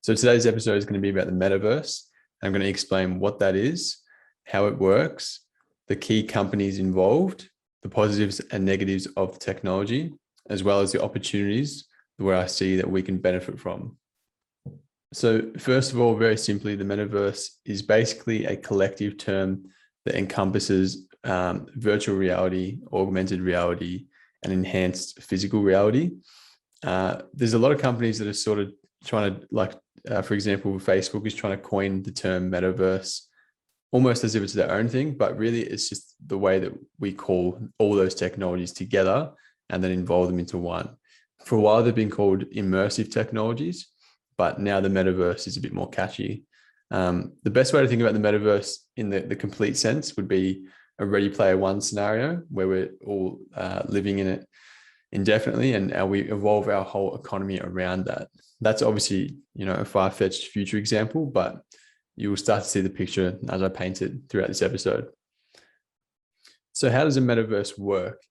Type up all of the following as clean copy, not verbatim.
So today's episode is going to be about the metaverse. I'm going to explain what that is, how it works, the key companies involved, the positives and negatives of the technology, as well as the opportunities where I see that we can benefit from. So first of all, very simply, the metaverse is basically a collective term that encompasses virtual reality, augmented reality, and enhanced physical reality. There's a lot of companies that are sort of trying to, for example, Facebook is trying to coin the term metaverse almost as if it's their own thing, but really it's just the way that we call all those technologies together and then involve them into one. For a while, they've been called immersive technologies, but now the metaverse is a bit more catchy. The best way to think about the metaverse in the complete sense would be a Ready Player One scenario where we're all living in it indefinitely, and we evolve our whole economy around that. That's obviously, a far-fetched future example, but you will start to see the picture as I paint it throughout this episode. So how does a metaverse work?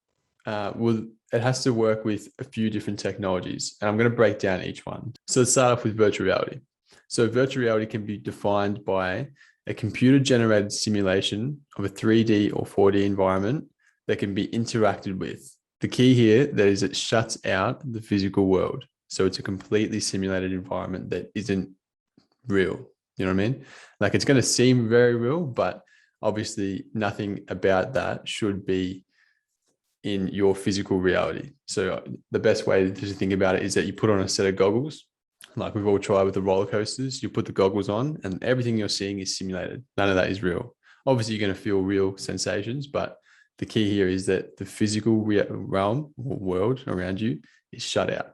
Well, it has to work with a few different technologies, and I'm going to break down each one. So let's start off with virtual reality. So virtual reality can be defined by a computer-generated simulation of a 3D or 4D environment that can be interacted with. The key here that is it shuts out the physical world. So it's a completely simulated environment that isn't real. You know what I mean? Like, it's going to seem very real, but obviously nothing about that should be in your physical reality. So the best way to think about it is that you put on a set of goggles, like we've all tried with the roller coasters. You put the goggles on and everything you're seeing is simulated. None of that is real. Obviously, you're going to feel real sensations, but the key here is that the physical realm or world around you is shut out.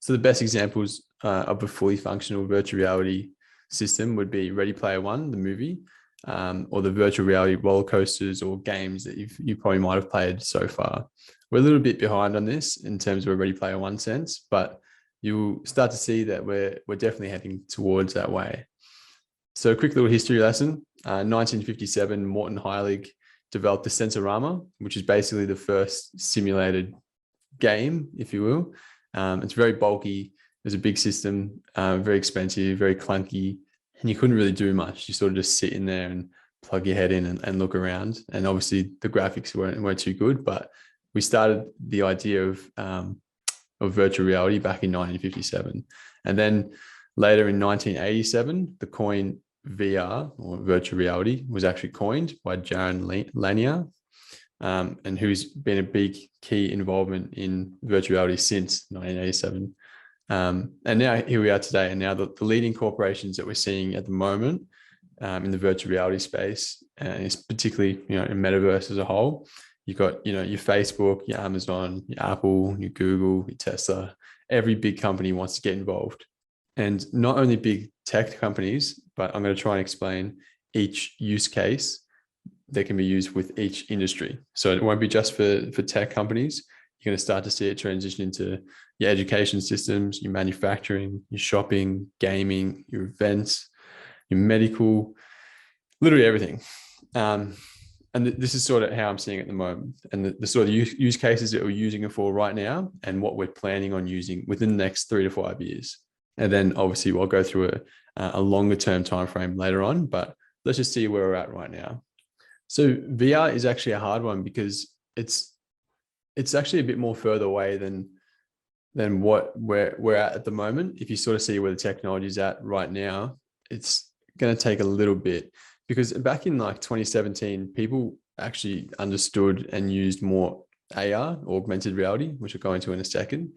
So the best examples of a fully functional virtual reality system would be Ready Player One, the movie, or the virtual reality roller coasters or games that you probably might have played so far. We're a little bit behind on this in terms of a Ready Player One sense, but you'll start to see that we're definitely heading towards that way. So a quick little history lesson. 1957, Morton Heilig developed the Sensorama, which is basically the first simulated game, if you will. It's very bulky. There's a big system, very expensive, very clunky, and you couldn't really do much. You sort of just sit in there and plug your head in and look around. And obviously the graphics weren't too good, but we started the idea of virtual reality back in 1957. And then later in 1987, the coin VR or virtual reality was actually coined by Jaron Lanier, and who's been a big key involvement in virtual reality since 1987. And now here we are today, and now the leading corporations that we're seeing at the moment in the virtual reality space, and it's particularly in metaverse as a whole. You've got your Facebook, your Amazon, your Apple, your Google, your Tesla. Every big company wants to get involved, and not only big tech companies, but I'm going to try and explain each use case that can be used with each industry. So it won't be just for tech companies. You're going to start to see it transition into your education systems, your manufacturing, your shopping, gaming, your events, your medical, literally everything. And this is sort of how I'm seeing it at the moment, and the sort of use cases that we're using it for right now, and what we're planning on using within the next 3 to 5 years. And then obviously we'll go through a longer term time frame later on, but let's just see where we're at right now. So VR is actually a hard one because it's actually a bit more further away than what we're at the moment. If you sort of see where the technology is at right now, it's going to take a little bit, because back in like 2017, people actually understood and used more AR, augmented reality, which I'll go into in a second.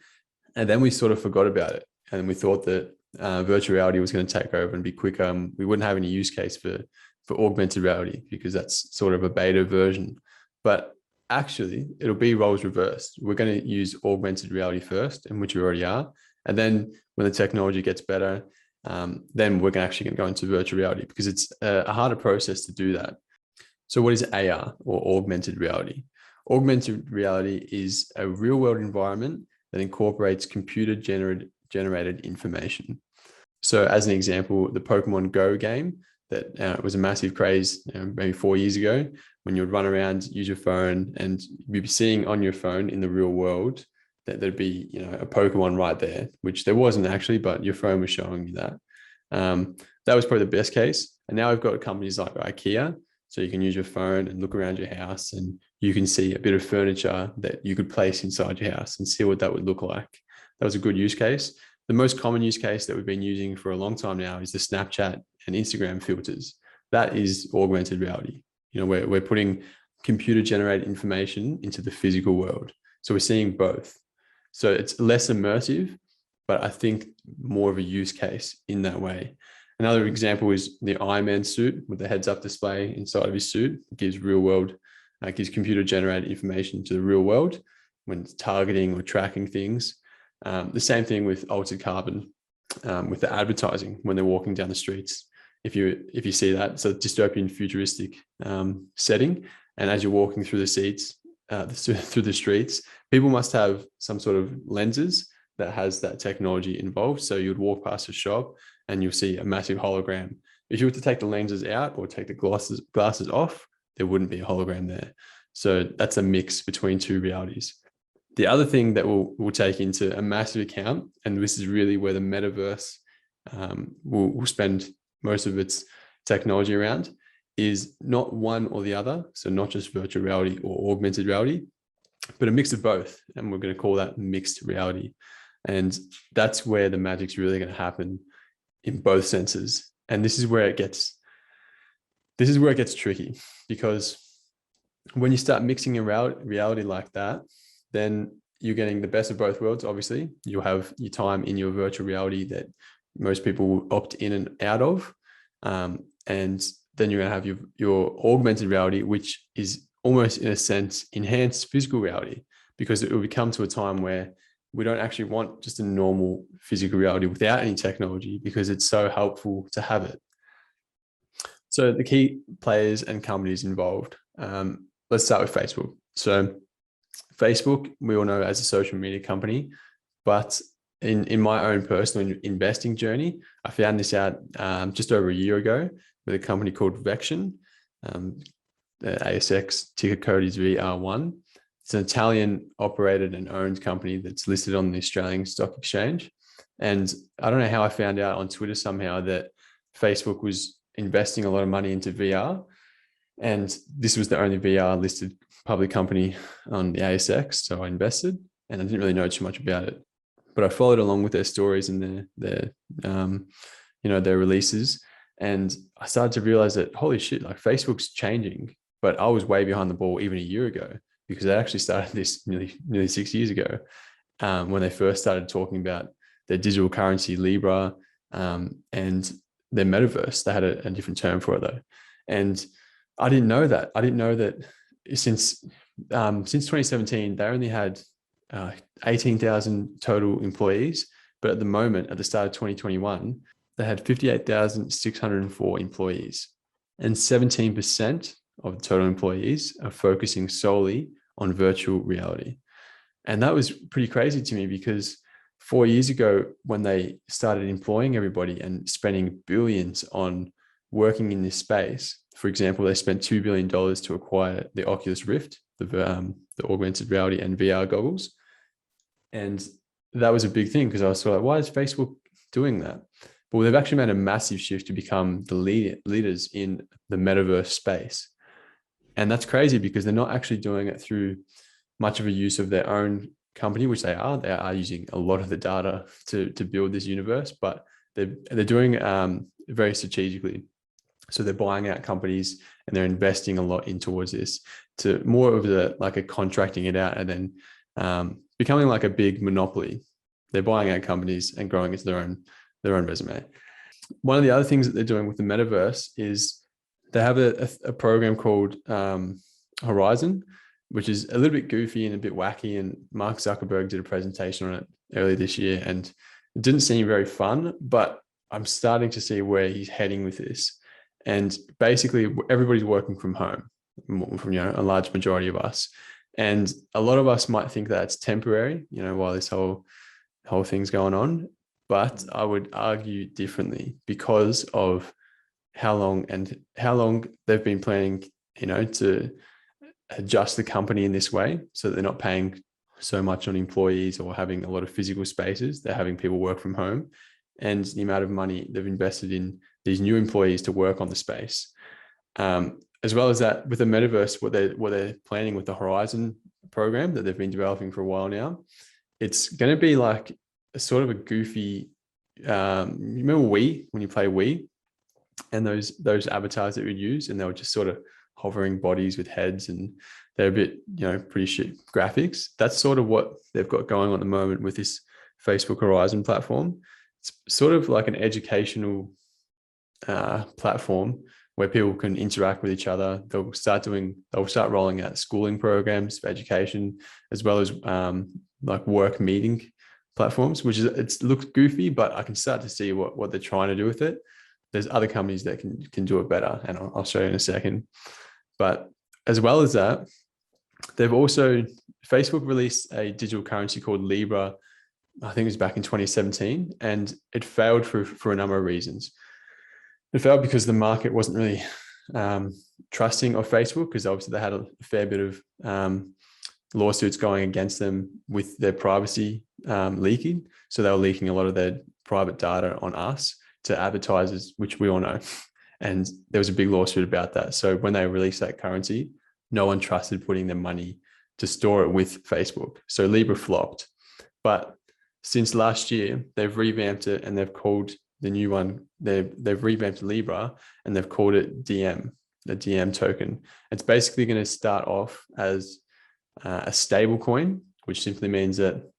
And then we sort of forgot about it. And we thought that virtual reality was going to take over and be quicker. We wouldn't have any use case for augmented reality because that's sort of a beta version. But actually, it'll be roles reversed. We're going to use augmented reality first, in which we already are. And then when the technology gets better, then we're actually going to go into virtual reality, because it's a harder process to do that. So what is AR, or augmented reality? Augmented reality is a real world environment that incorporates computer generated information. So as an example, the Pokemon Go game that was a massive craze maybe 4 years ago, when you would run around, use your phone, and you'd be seeing on your phone in the real world that there'd be, a Pokemon right there, which there wasn't actually, but your phone was showing you that. That was probably the best case. And now we've got companies like IKEA, so you can use your phone and look around your house, and you can see a bit of furniture that you could place inside your house and see what that would look like. That was a good use case. The most common use case that we've been using for a long time now is the Snapchat and Instagram filters. That is augmented reality. We're putting computer generated information into the physical world. So we're seeing both. So it's less immersive, but I think more of a use case in that way. Another example is the Iron Man suit with the heads-up display inside of his suit. It gives gives computer-generated information to the real world when it's targeting or tracking things. The same thing with altered carbon, with the advertising when they're walking down the streets. If you see that, it's a dystopian futuristic setting, and as you're walking through through the streets, people must have some sort of lenses that has that technology involved. So you'd walk past a shop and you'll see a massive hologram. If you were to take the lenses out or take the glasses off, there wouldn't be a hologram there. So that's a mix between two realities. The other thing that we'll take into a massive account, and this is really where the metaverse will spend most of its technology around, is not one or the other. So not just virtual reality or augmented reality, but a mix of both. And we're going to call that mixed reality. And that's where the magic's really going to happen in both senses. And this is where it gets tricky, because when you start mixing in reality like that, then you're getting the best of both worlds. Obviously, you'll have your time in your virtual reality that most people will opt in and out of. And then you're going to have your augmented reality, which is almost, in a sense, enhanced physical reality, because it will become to a time where we don't actually want just a normal physical reality without any technology, because it's so helpful to have it. So the key players and companies involved. Let's start with Facebook. So Facebook, we all know as a social media company, but in my own personal investing journey, I found this out just over a year ago with a company called Vection. The ASX ticker code is VR1. It's an Italian operated and owned company that's listed on the Australian Stock Exchange. And I don't know how I found out on Twitter somehow that Facebook was investing a lot of money into VR. And this was the only VR listed public company on the ASX. So I invested, and I didn't really know too much about it, but I followed along with their stories and their releases. And I started to realize that, holy shit, like Facebook's changing, but I was way behind the ball even a year ago, because they actually started this nearly 6 years ago, when they first started talking about their digital currency, Libra, and their metaverse. They had a different term for it though. And I didn't know that. I didn't know that since 2017, they only had 18,000 total employees. But at the moment, at the start of 2021, they had 58,604 employees, and 17% of the total employees are focusing solely on virtual reality. And that was pretty crazy to me, because 4 years ago, when they started employing everybody and spending billions on working in this space, for example, they spent $2 billion to acquire the Oculus Rift, the augmented reality and VR goggles. And that was a big thing, because I was sort of like, why is Facebook doing that? Well, they've actually made a massive shift to become the leaders in the metaverse space. And that's crazy, because they're not actually doing it through much of a use of their own company, which they are using a lot of the data to build this universe, but they're doing very strategically. So they're buying out companies and they're investing a lot in towards this, to more of a contracting it out and then becoming like a big monopoly. They're buying out companies and growing into their own resume. One of the other things that they're doing with the metaverse is they have a program called Horizon, which is a little bit goofy and a bit wacky. And Mark Zuckerberg did a presentation on it earlier this year, and it didn't seem very fun, but I'm starting to see where he's heading with this. And basically everybody's working from home, from a large majority of us. And a lot of us might think that it's temporary, while this whole thing's going on. But I would argue differently, because of how long they've been planning, to adjust the company in this way, so that they're not paying so much on employees or having a lot of physical spaces. They're having people work from home, and the amount of money they've invested in these new employees to work on the space. As well as that, with the metaverse, what they're planning with the Horizon program that they've been developing for a while now, it's going to be like a sort of a goofy. You remember Wii, when you play Wii, and those avatars that we'd use, and they were just sort of hovering bodies with heads, and they're a bit, pretty shit graphics. That's sort of what they've got going on at the moment with this Facebook Horizon platform. It's sort of like an educational platform where people can interact with each other. They'll start rolling out schooling programs for education, as well as like work meeting platforms, which it looks goofy, but I can start to see what they're trying to do with it. There's other companies that can do it better, and I'll show you in a second. But as well as that, Facebook released a digital currency called Libra. I think it was back in 2017, and it failed for a number of reasons. It failed because the market wasn't really trusting of Facebook, because obviously they had a fair bit of lawsuits going against them with their privacy leaking. So they were leaking a lot of their private data on us to advertisers, which we all know. And there was a big lawsuit about that. So when they released that currency, no one trusted putting their money to store it with Facebook. So Libra flopped. But since last year, they've revamped it, and they've called the new one, they've revamped Libra, and they've called it DM, the DM token. It's basically going to start off as a stable coin, which simply means that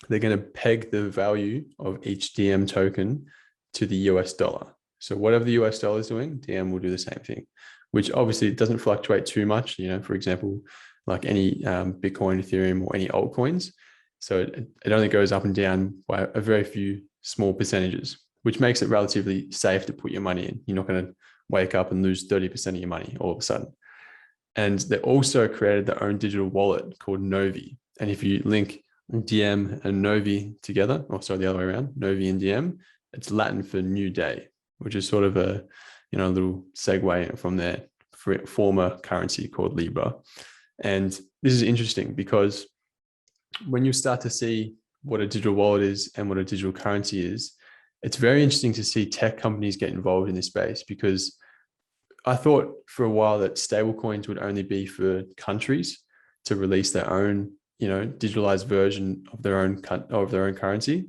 they're going to peg the value of each DM token to the US dollar. So whatever the US dollar is doing, DM will do the same thing, which obviously doesn't fluctuate too much, for example, like any Bitcoin, Ethereum, or any altcoins. So it only goes up and down by a very few small percentages, which makes it relatively safe to put your money in. You're not going to wake up and lose 30% of your money all of a sudden. And they also created their own digital wallet called Novi. And if you link DM and Novi together, the other way around, Novi and DM, it's Latin for new day, which is sort of a little segue from their former currency called Libra. And this is interesting because when you start to see what a digital wallet is and what a digital currency is, it's very interesting to see tech companies get involved in this space, because I thought for a while that stablecoins would only be for countries to release their own, digitalized version of their own currency,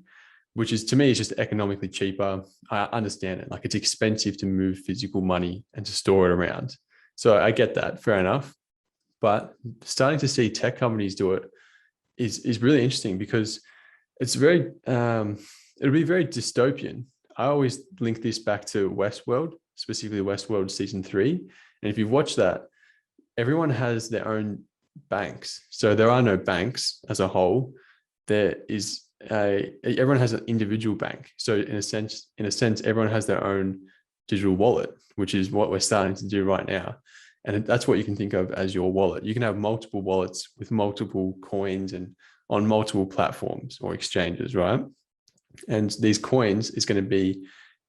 which is, to me, is just economically cheaper. I understand it. Like, it's expensive to move physical money and to store it around. So I get that, fair enough. But starting to see tech companies do it is really interesting, because it's it'll be very dystopian. I always link this back to Westworld, specifically Westworld season 3. And if you've watched that, everyone has their own banks. So there are no banks as a whole. Everyone has an individual bank. So in a sense, everyone has their own digital wallet, which is what we're starting to do right now. And that's what you can think of as your wallet. You can have multiple wallets with multiple coins and on multiple platforms or exchanges, right? And these coins is going to be,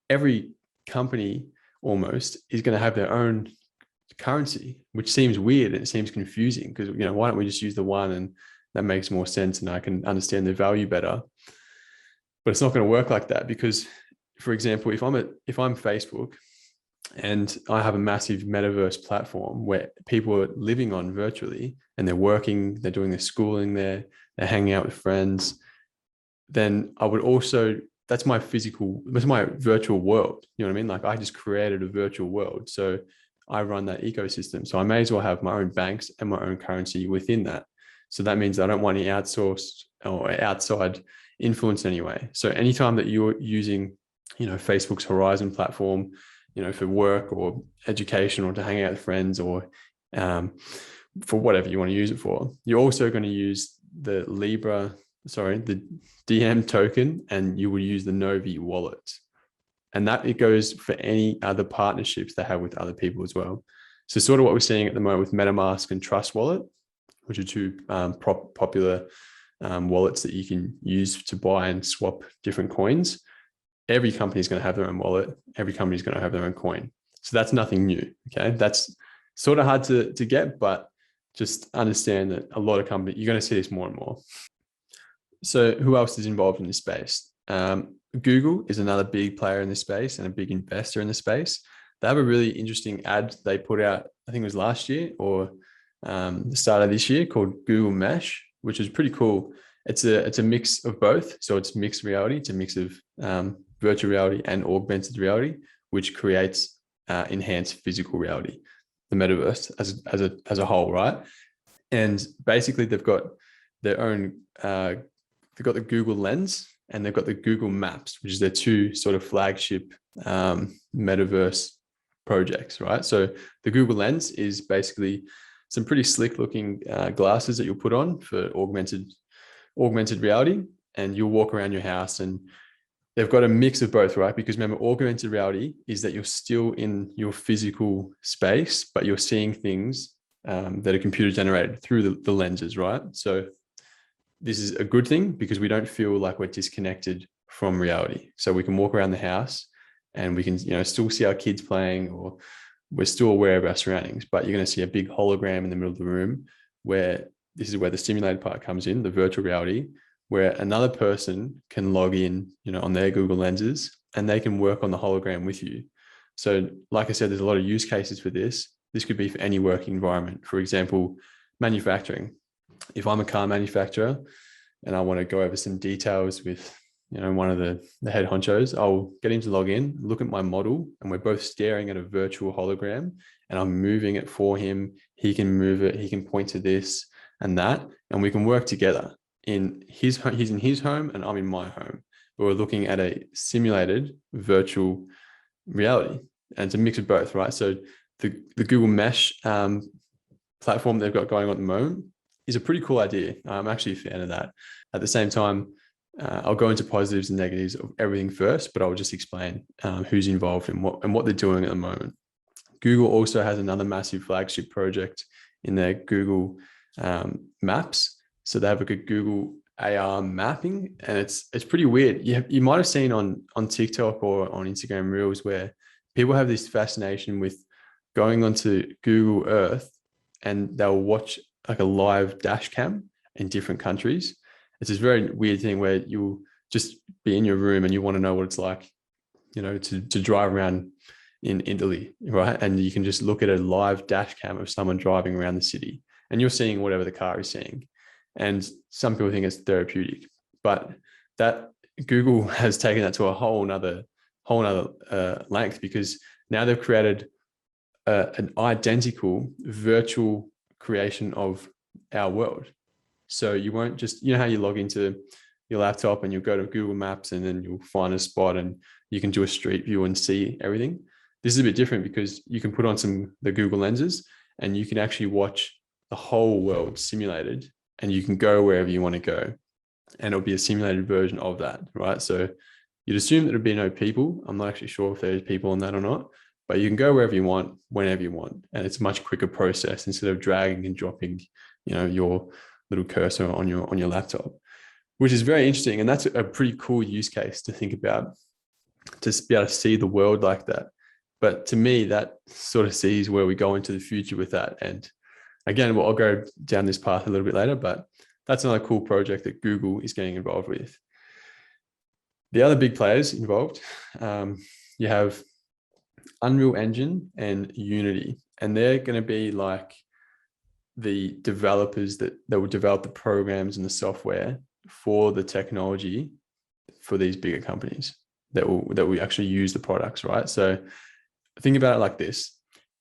every company almost is going to have their own currency, which seems weird and it seems confusing, because, why don't we just use the one, and that makes more sense and I can understand the value better. But it's not going to work like that, because, for example, if I'm Facebook and I have a massive metaverse platform where people are living on virtually, and they're working, they're doing their schooling there, they're hanging out with friends, then I would also, that's my virtual world. You know what I mean? Like, I just created a virtual world. So I run that ecosystem. So I may as well have my own banks and my own currency within that. So that means I don't want any outsourced or outside influence anyway. So anytime that you're using, Facebook's Horizon platform, for work or education or to hang out with friends or for whatever you want to use it for, you're also going to use the DM token, and you will use the Novi wallet. And that it goes for any other partnerships they have with other people as well. So sort of what we're seeing at the moment with MetaMask and Trust Wallet, which are two popular wallets that you can use to buy and swap different coins. Every company is going to have their own wallet. Every company is going to have their own coin. So that's nothing new. Okay. That's sort of hard to get, but just understand that a lot of companies, you're going to see this more and more. So who else is involved in this space? Google is another big player in this space and a big investor in the space. They have a really interesting ad they put out, I think it was last year or the start of this year, called Google Mesh, which is pretty cool. It's a mix of both. So it's mixed reality. It's a mix of virtual reality and augmented reality, which creates enhanced physical reality, the metaverse as a whole, right? And basically they've got their own, they've got the Google Lens and they've got the Google Maps, which is their two sort of flagship metaverse projects, right? So the Google Lens is basically some pretty slick looking glasses that you'll put on for augmented reality, and you'll walk around your house, and they've got a mix of both, right? Because remember, augmented reality is that you're still in your physical space, but you're seeing things that are computer generated through the lenses, right? So this is a good thing because we don't feel like we're disconnected from reality. So we can walk around the house and we can, still see our kids playing, or we're still aware of our surroundings, but you're going to see a big hologram in the middle of the room, where this is where the simulated part comes in, the virtual reality, where another person can log in, on their Google lenses, and they can work on the hologram with you. So like I said, there's a lot of use cases for this. This could be for any working environment. For example, manufacturing. If I'm a car manufacturer and I want to go over some details with, one of the head honchos, I'll get him to log in, look at my model, and we're both staring at a virtual hologram, and I'm moving it for him. He can move it. He can point to this and that, and we can work together. He's in his home and I'm in my home. But we're looking at a simulated virtual reality, and it's a mix of both, right? So the Google Mesh platform they've got going on at the moment is a pretty cool idea. I'm actually a fan of that. At the same time, I'll go into positives and negatives of everything first, but I'll just explain who's involved and what they're doing at the moment. Google also has another massive flagship project in their Google Maps. So they have a good Google AR mapping, and it's pretty weird. You might have seen on TikTok or on Instagram Reels where people have this fascination with going onto Google Earth and they'll watch like a live dash cam in different countries. It's this very weird thing where you'll just be in your room and you want to know what it's like, to drive around in Italy, right? And you can just look at a live dash cam of someone driving around the city, and you're seeing whatever the car is seeing. And some people think it's therapeutic, but that Google has taken that to a whole nother length, because now they've created an identical virtual creation of our world. So you won't just, how you log into your laptop and you'll go to Google Maps and then you'll find a spot and you can do a street view and see everything. This is a bit different because you can put on the Google lenses and you can actually watch the whole world simulated, and you can go wherever you want to go, and it'll be a simulated version of that, right? So you'd assume that there'd be no people. I'm not actually sure if there's people on that or not, but you can go wherever you want, whenever you want. And it's a much quicker process instead of dragging and dropping, your little cursor on your laptop, which is very interesting. And that's a pretty cool use case to think about, to be able to see the world like that. But to me, that sort of sees where we go into the future with that. And again, I'll go down this path a little bit later, but that's another cool project that Google is getting involved with. The other big players involved, you have Unreal Engine and Unity, and they're going to be like the developers that will develop the programs and the software for the technology for these bigger companies that will actually use the products, right? So think about it like this.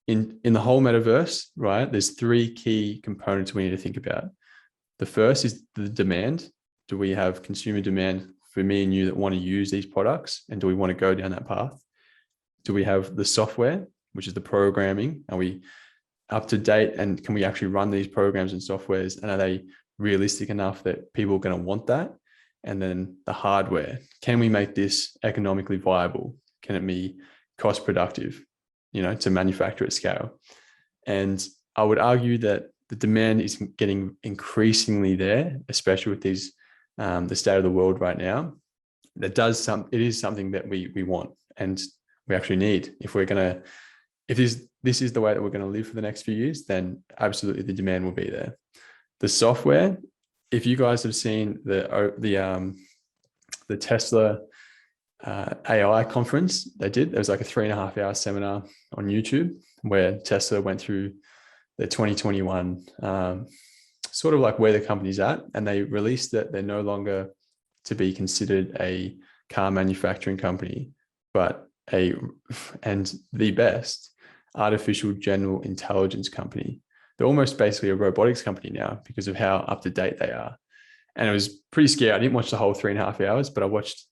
In the whole metaverse, right, there's three key components we need to think about. The first is the demand. Do we have consumer demand for me and you that want to use these products? And do we want to go down that path? Do we have the software, which is the programming? Are we up to date, and can we actually run these programs and softwares, and are they realistic enough that people are going to want that? And then the hardware, can we make this economically viable? Can it be cost productive, to manufacture at scale? And I would argue that the demand is getting increasingly there, especially with these the state of the world right now. It is something that we want and we actually need if we're going to if this is the way that we're going to live for the next few years, then absolutely the demand will be there. The software, if you guys have seen the Tesla AI conference they did, there was like a 3.5 hour seminar on YouTube where Tesla went through their 2021 sort of like where the company's at, and they released that they're no longer to be considered a car manufacturing company, but the best artificial general intelligence company. They're almost basically a robotics company now because of how up to date they are. And it was pretty scary. I didn't watch the whole 3.5 hours, but I watched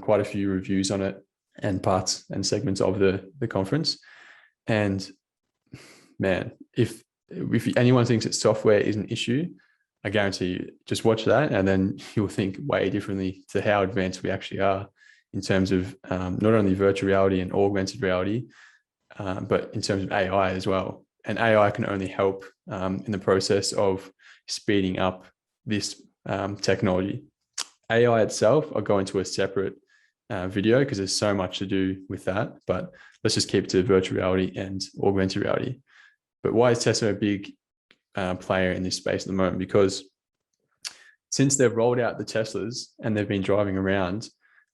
quite a few reviews on it and parts and segments of the conference. And man, if anyone thinks that software is an issue, I guarantee you, just watch that and then you'll think way differently to how advanced we actually are in terms of not only virtual reality and augmented reality, but in terms of AI as well. And AI can only help in the process of speeding up this technology. AI itself, I'll go into a separate video because there's so much to do with that, but let's just keep it to virtual reality and augmented reality. But why is Tesla a big player in this space at the moment? Because since they've rolled out the Teslas and they've been driving around,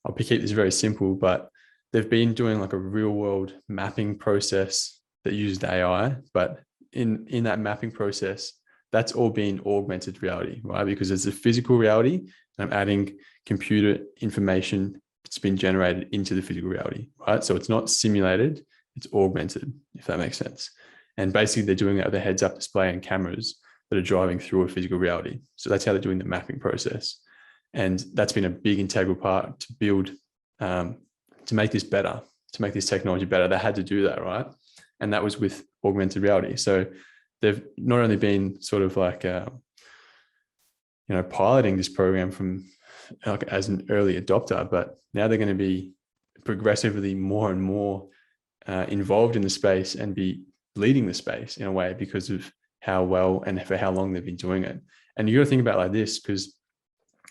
I'll keep this very simple, but they've been doing like a real world mapping process that used AI, but in that mapping process, that's all been augmented reality, right? Because it's a physical reality and I'm adding computer information that's been generated into the physical reality, right? So it's not simulated, it's augmented, if that makes sense. And basically they're doing that with a heads up display and cameras that are driving through a physical reality. So that's how they're doing the mapping process. And that's been a big integral part to build, to make this better, to make this technology better. They had to do that, right? And that was with augmented reality. So they've not only been sort of like, piloting this program from like as an early adopter, but now they're going to be progressively more and more involved in the space and be leading the space in a way because of how well and for how long they've been doing it. And you got to think about it like this, because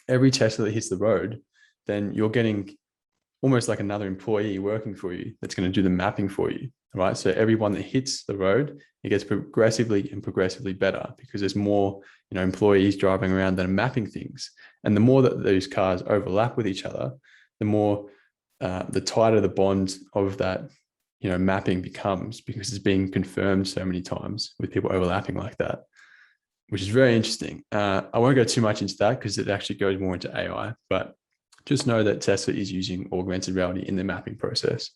every Tesla that hits the road, then you're getting almost like another employee working for you that's going to do the mapping for you, right? So everyone that hits the road, it gets progressively better because there's more, employees driving around that are mapping things. And the more that those cars overlap with each other, the more, the tighter the bond of that, mapping becomes, because it's being confirmed so many times with people overlapping like that, which is very interesting. I won't go too much into that because it actually goes more into AI, but just know that Tesla is using augmented reality in the mapping process.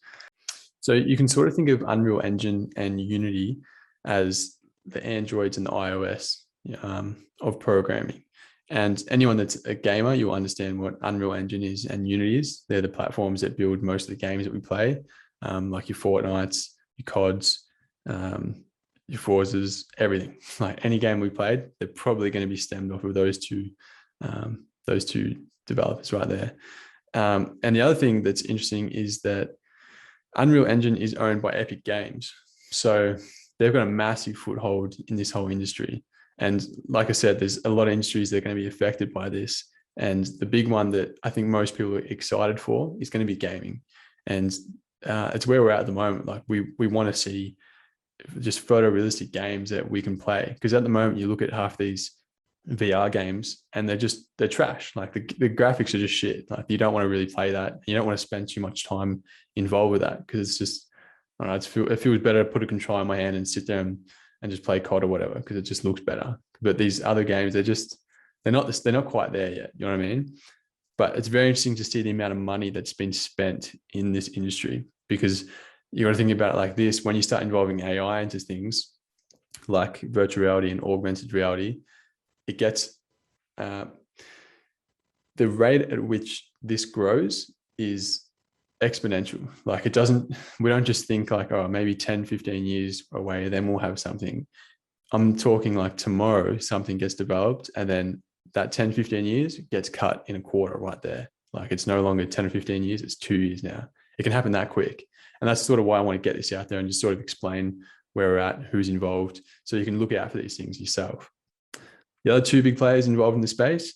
So you can sort of think of Unreal Engine and Unity as the Androids and the iOS of programming. And anyone that's a gamer, you'll understand what Unreal Engine is and Unity is. They're the platforms that build most of the games that we play, like your Fortnites, your CODs, your Forzas, everything. Like any game we played, they're probably going to be stemmed off of those two developers right there. And the other thing that's interesting is that Unreal Engine is owned by Epic Games. So they've got a massive foothold in this whole industry. And like I said, there's a lot of industries that are going to be affected by this. And the big one that I think most people are excited for is going to be gaming. And it's where we're at the moment. Like we want to see just photorealistic games that we can play. Because at the moment, you look at half these VR games and they're trash. Like the graphics are just shit. Like you don't want to really play that. You don't want to spend too much time involved with that because it's just, I don't know, it feels better to put a controller in my hand and sit there and just play COD or whatever because it just looks better. But these other games, they're not quite there yet. You know what I mean? But it's very interesting to see the amount of money that's been spent in this industry, because you got to think about it like this: when you start involving AI into things like virtual reality and augmented reality, it gets the rate at which this grows is exponential. Like we don't just think like, oh, maybe 10, 15 years away, then we'll have something. I'm talking like tomorrow, something gets developed and then that 10, 15 years gets cut in a quarter right there. Like it's no longer 10 or 15 years, it's 2 years now. It can happen that quick. And that's sort of why I want to get this out there and just sort of explain where we're at, who's involved, so you can look out for these things yourself. The other two big players involved in the space,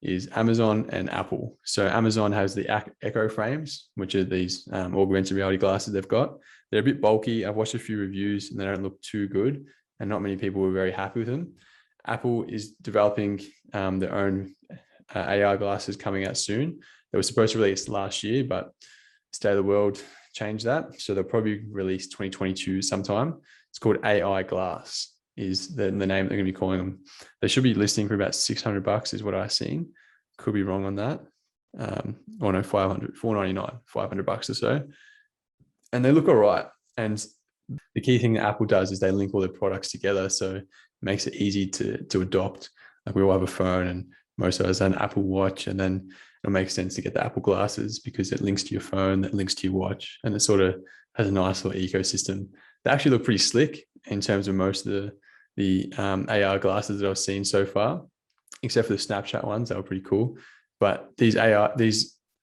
is Amazon and Apple. So Amazon has the Echo frames, which are these augmented reality glasses they've got. They're a bit bulky. I've watched a few reviews and they don't look too good, and not many people were very happy with them. Apple is developing their own AR glasses coming out soon. They were supposed to release last year, but State of the World changed that. So they'll probably release 2022 sometime. It's called AI Glass is the name they're going to be calling them. They should be listing for about $600 is what I've seen. Could be wrong on that. Or no, $499, $500 or so. And they look all right. And the key thing that Apple does is they link all their products together. So it makes it easy to adopt. Like we all have a phone and most of us have an Apple Watch, and then it'll make sense to get the Apple glasses because it links to your phone, that links to your watch, and it sort of has a nice little ecosystem. They actually look pretty slick in terms of most of the AR glasses that I've seen so far, except for the Snapchat ones. They were pretty cool. But these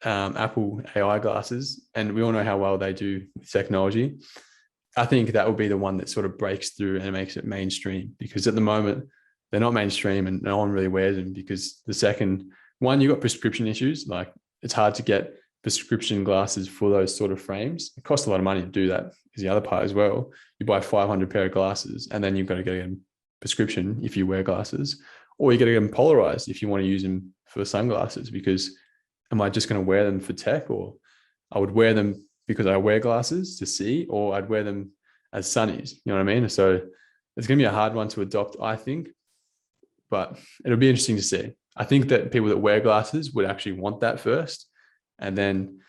Apple AI glasses, and we all know how well they do with technology, I think that will be the one that sort of breaks through and makes it mainstream, because at the moment they're not mainstream and no one really wears them, because the second one, you got prescription issues. Like it's hard to get prescription glasses for those sort of frames. It costs a lot of money to do that, is the other part as well. You buy 500 pair of glasses and then you've got to get a prescription if you wear glasses, or you got to get them polarized if you want to use them for sunglasses, because am I just going to wear them for tech, or I would wear them because I wear glasses to see, or I'd wear them as sunnies, you know what I mean? So it's going to be a hard one to adopt, I think, but it'll be interesting to see. I think that people that wear glasses would actually want that first. And then,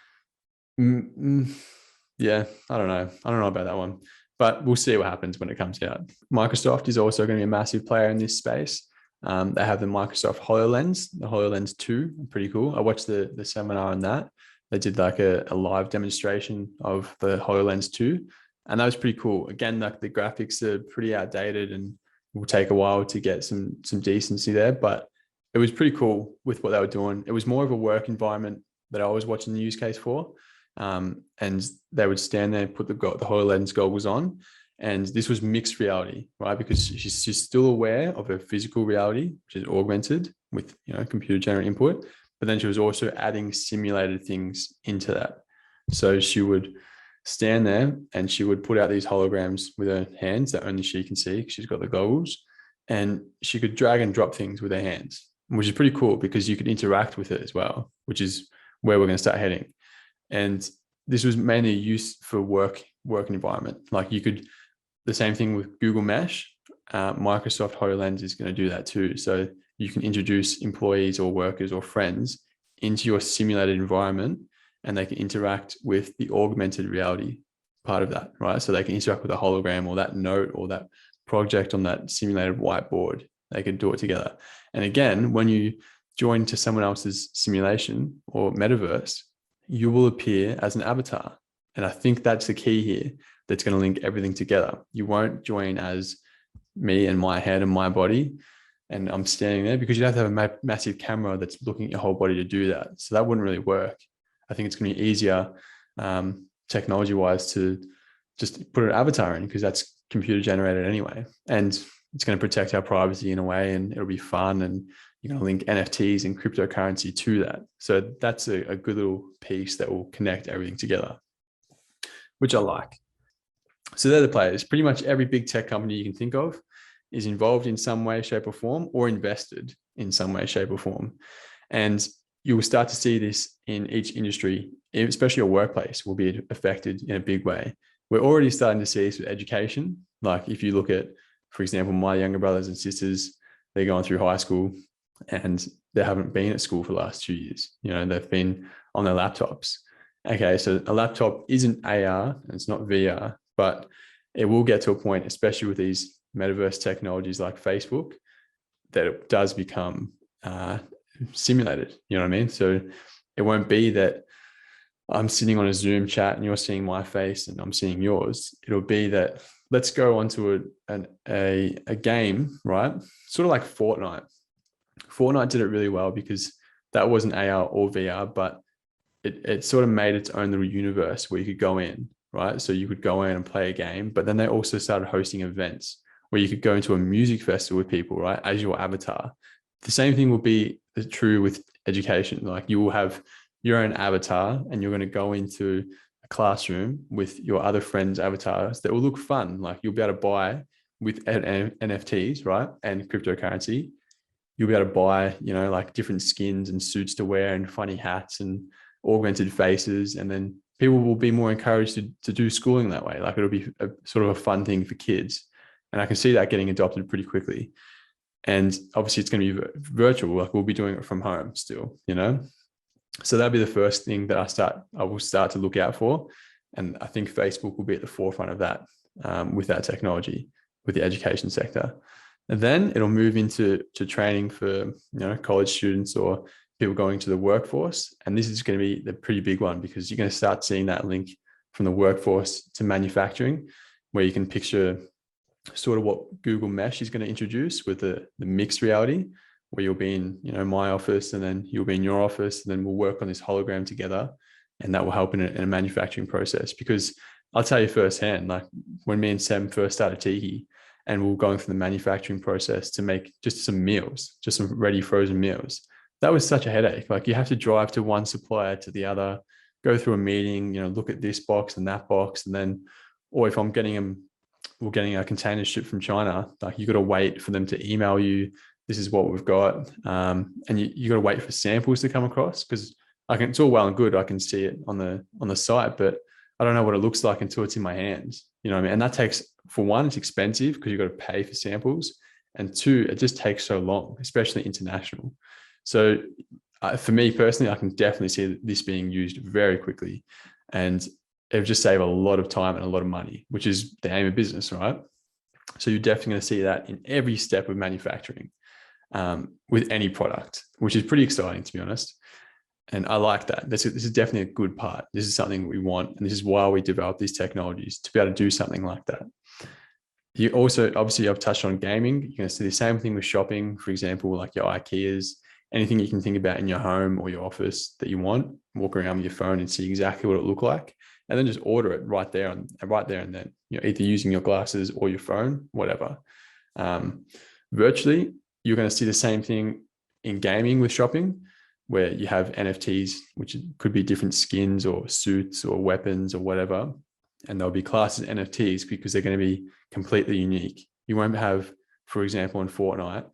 yeah, I don't know about that one, but we'll see what happens when it comes out. Microsoft is also going to be a massive player in this space. They have the Microsoft HoloLens, the HoloLens 2, pretty cool. I watched the seminar on that. They did like a live demonstration of the HoloLens 2, and that was pretty cool. Again, like the graphics are pretty outdated and will take a while to get some decency there, but it was pretty cool with what they were doing. It was more of a work environment that I was watching the use case for. And they would stand there, put the HoloLens goggles on, and this was mixed reality, right? Because she's still aware of her physical reality, which is augmented with, computer generated input, but then she was also adding simulated things into that. So she would stand there and she would put out these holograms with her hands that only she can see because she's got the goggles, and she could drag and drop things with her hands, which is pretty cool because you could interact with it as well, which is where we're going to start heading. And this was mainly used for work environment. Like you could, the same thing with Google Mesh, Microsoft HoloLens is going to do that too. So you can introduce employees or workers or friends into your simulated environment, and they can interact with the augmented reality part of that, right? So they can interact with a hologram or that note or that project on that simulated whiteboard. They could do it together. And again, when you join to someone else's simulation or metaverse, you will appear as an avatar. And I think that's the key here that's going to link everything together. You won't join as me and my head and my body, and I'm standing there, because you'd have to have a massive camera that's looking at your whole body to do that. So that wouldn't really work. I think it's going to be easier technology-wise to just put an avatar in, because that's computer generated anyway. And it's going to protect our privacy in a way, and it'll be fun, and you're going to link NFTs and cryptocurrency to that. So that's a good little piece that will connect everything together, which I like. So they're the players. Pretty much every big tech company you can think of is involved in some way, shape, or form, or invested in some way, shape, or form. And you will start to see this in each industry, especially your workplace will be affected in a big way. We're already starting to see this with education. Like if you look at, for example, my younger brothers and sisters, they're going through high school and they haven't been at school for the last 2 years. They've been on their laptops. Okay, so a laptop isn't AR and it's not VR, but it will get to a point, especially with these metaverse technologies like Facebook, that it does become simulated. You know what I mean? So it won't be that I'm sitting on a Zoom chat and you're seeing my face and I'm seeing yours. It'll be that let's go onto a game, right? Sort of like Fortnite. Fortnite did it really well because that wasn't AR or VR, but it sort of made its own little universe where you could go in, right? So you could go in and play a game, but then they also started hosting events where you could go into a music festival with people, right, as your avatar. The same thing will be true with education. Like you will have your own avatar and you're going to go into a classroom with your other friends' avatars that will look fun. Like you'll be able to buy with NFTs, right? And cryptocurrency. You'll be able to buy, like different skins and suits to wear and funny hats and augmented faces. And then people will be more encouraged to do schooling that way. Like it'll be a sort of a fun thing for kids. And I can see that getting adopted pretty quickly. And obviously it's going to be virtual. Like we'll be doing it from home still, So that'd be the first thing that I will start to look out for. And I think Facebook will be at the forefront of that with that technology, with the education sector. And then it'll move into training for, college students or people going to the workforce. And this is going to be the pretty big one because you're going to start seeing that link from the workforce to manufacturing, where you can picture sort of what Google Mesh is going to introduce with the mixed reality, where you'll be in, my office and then you'll be in your office and then we'll work on this hologram together. And that will help in a manufacturing process. Because I'll tell you firsthand, like when me and Sam first started Tiki and we were going through the manufacturing process to make just some meals, just some ready frozen meals, that was such a headache. Like you have to drive to one supplier to the other, go through a meeting, look at this box and that box. And then, or if we're getting a container shipped from China, like you got to wait for them to email you, this is what we've got. And you got to wait for samples to come across because it's all well and good. I can see it on the site, but I don't know what it looks like until it's in my hands. You know what I mean? And that takes, for one, it's expensive because you've got to pay for samples. And two, it just takes so long, especially international. So for me personally, I can definitely see this being used very quickly. And it would just save a lot of time and a lot of money, which is the aim of business, right? So you're definitely going to see that in every step of manufacturing with any product, which is pretty exciting, to be honest. And I like that. This is definitely a good part. This is something we want. And this is why we develop these technologies, to be able to do something like that. You also, obviously, I've touched on gaming. You're going to see the same thing with shopping, for example, like your IKEAs, anything you can think about in your home or your office that you want, walk around with your phone and see exactly what it look like. And then just order it right there and then, either using your glasses or your phone, whatever. Virtually, you're going to see the same thing in gaming with shopping, where you have NFTs, which could be different skins or suits or weapons or whatever. And they'll be classed as NFTs because they're going to be completely unique. You won't have, for example, in Fortnite,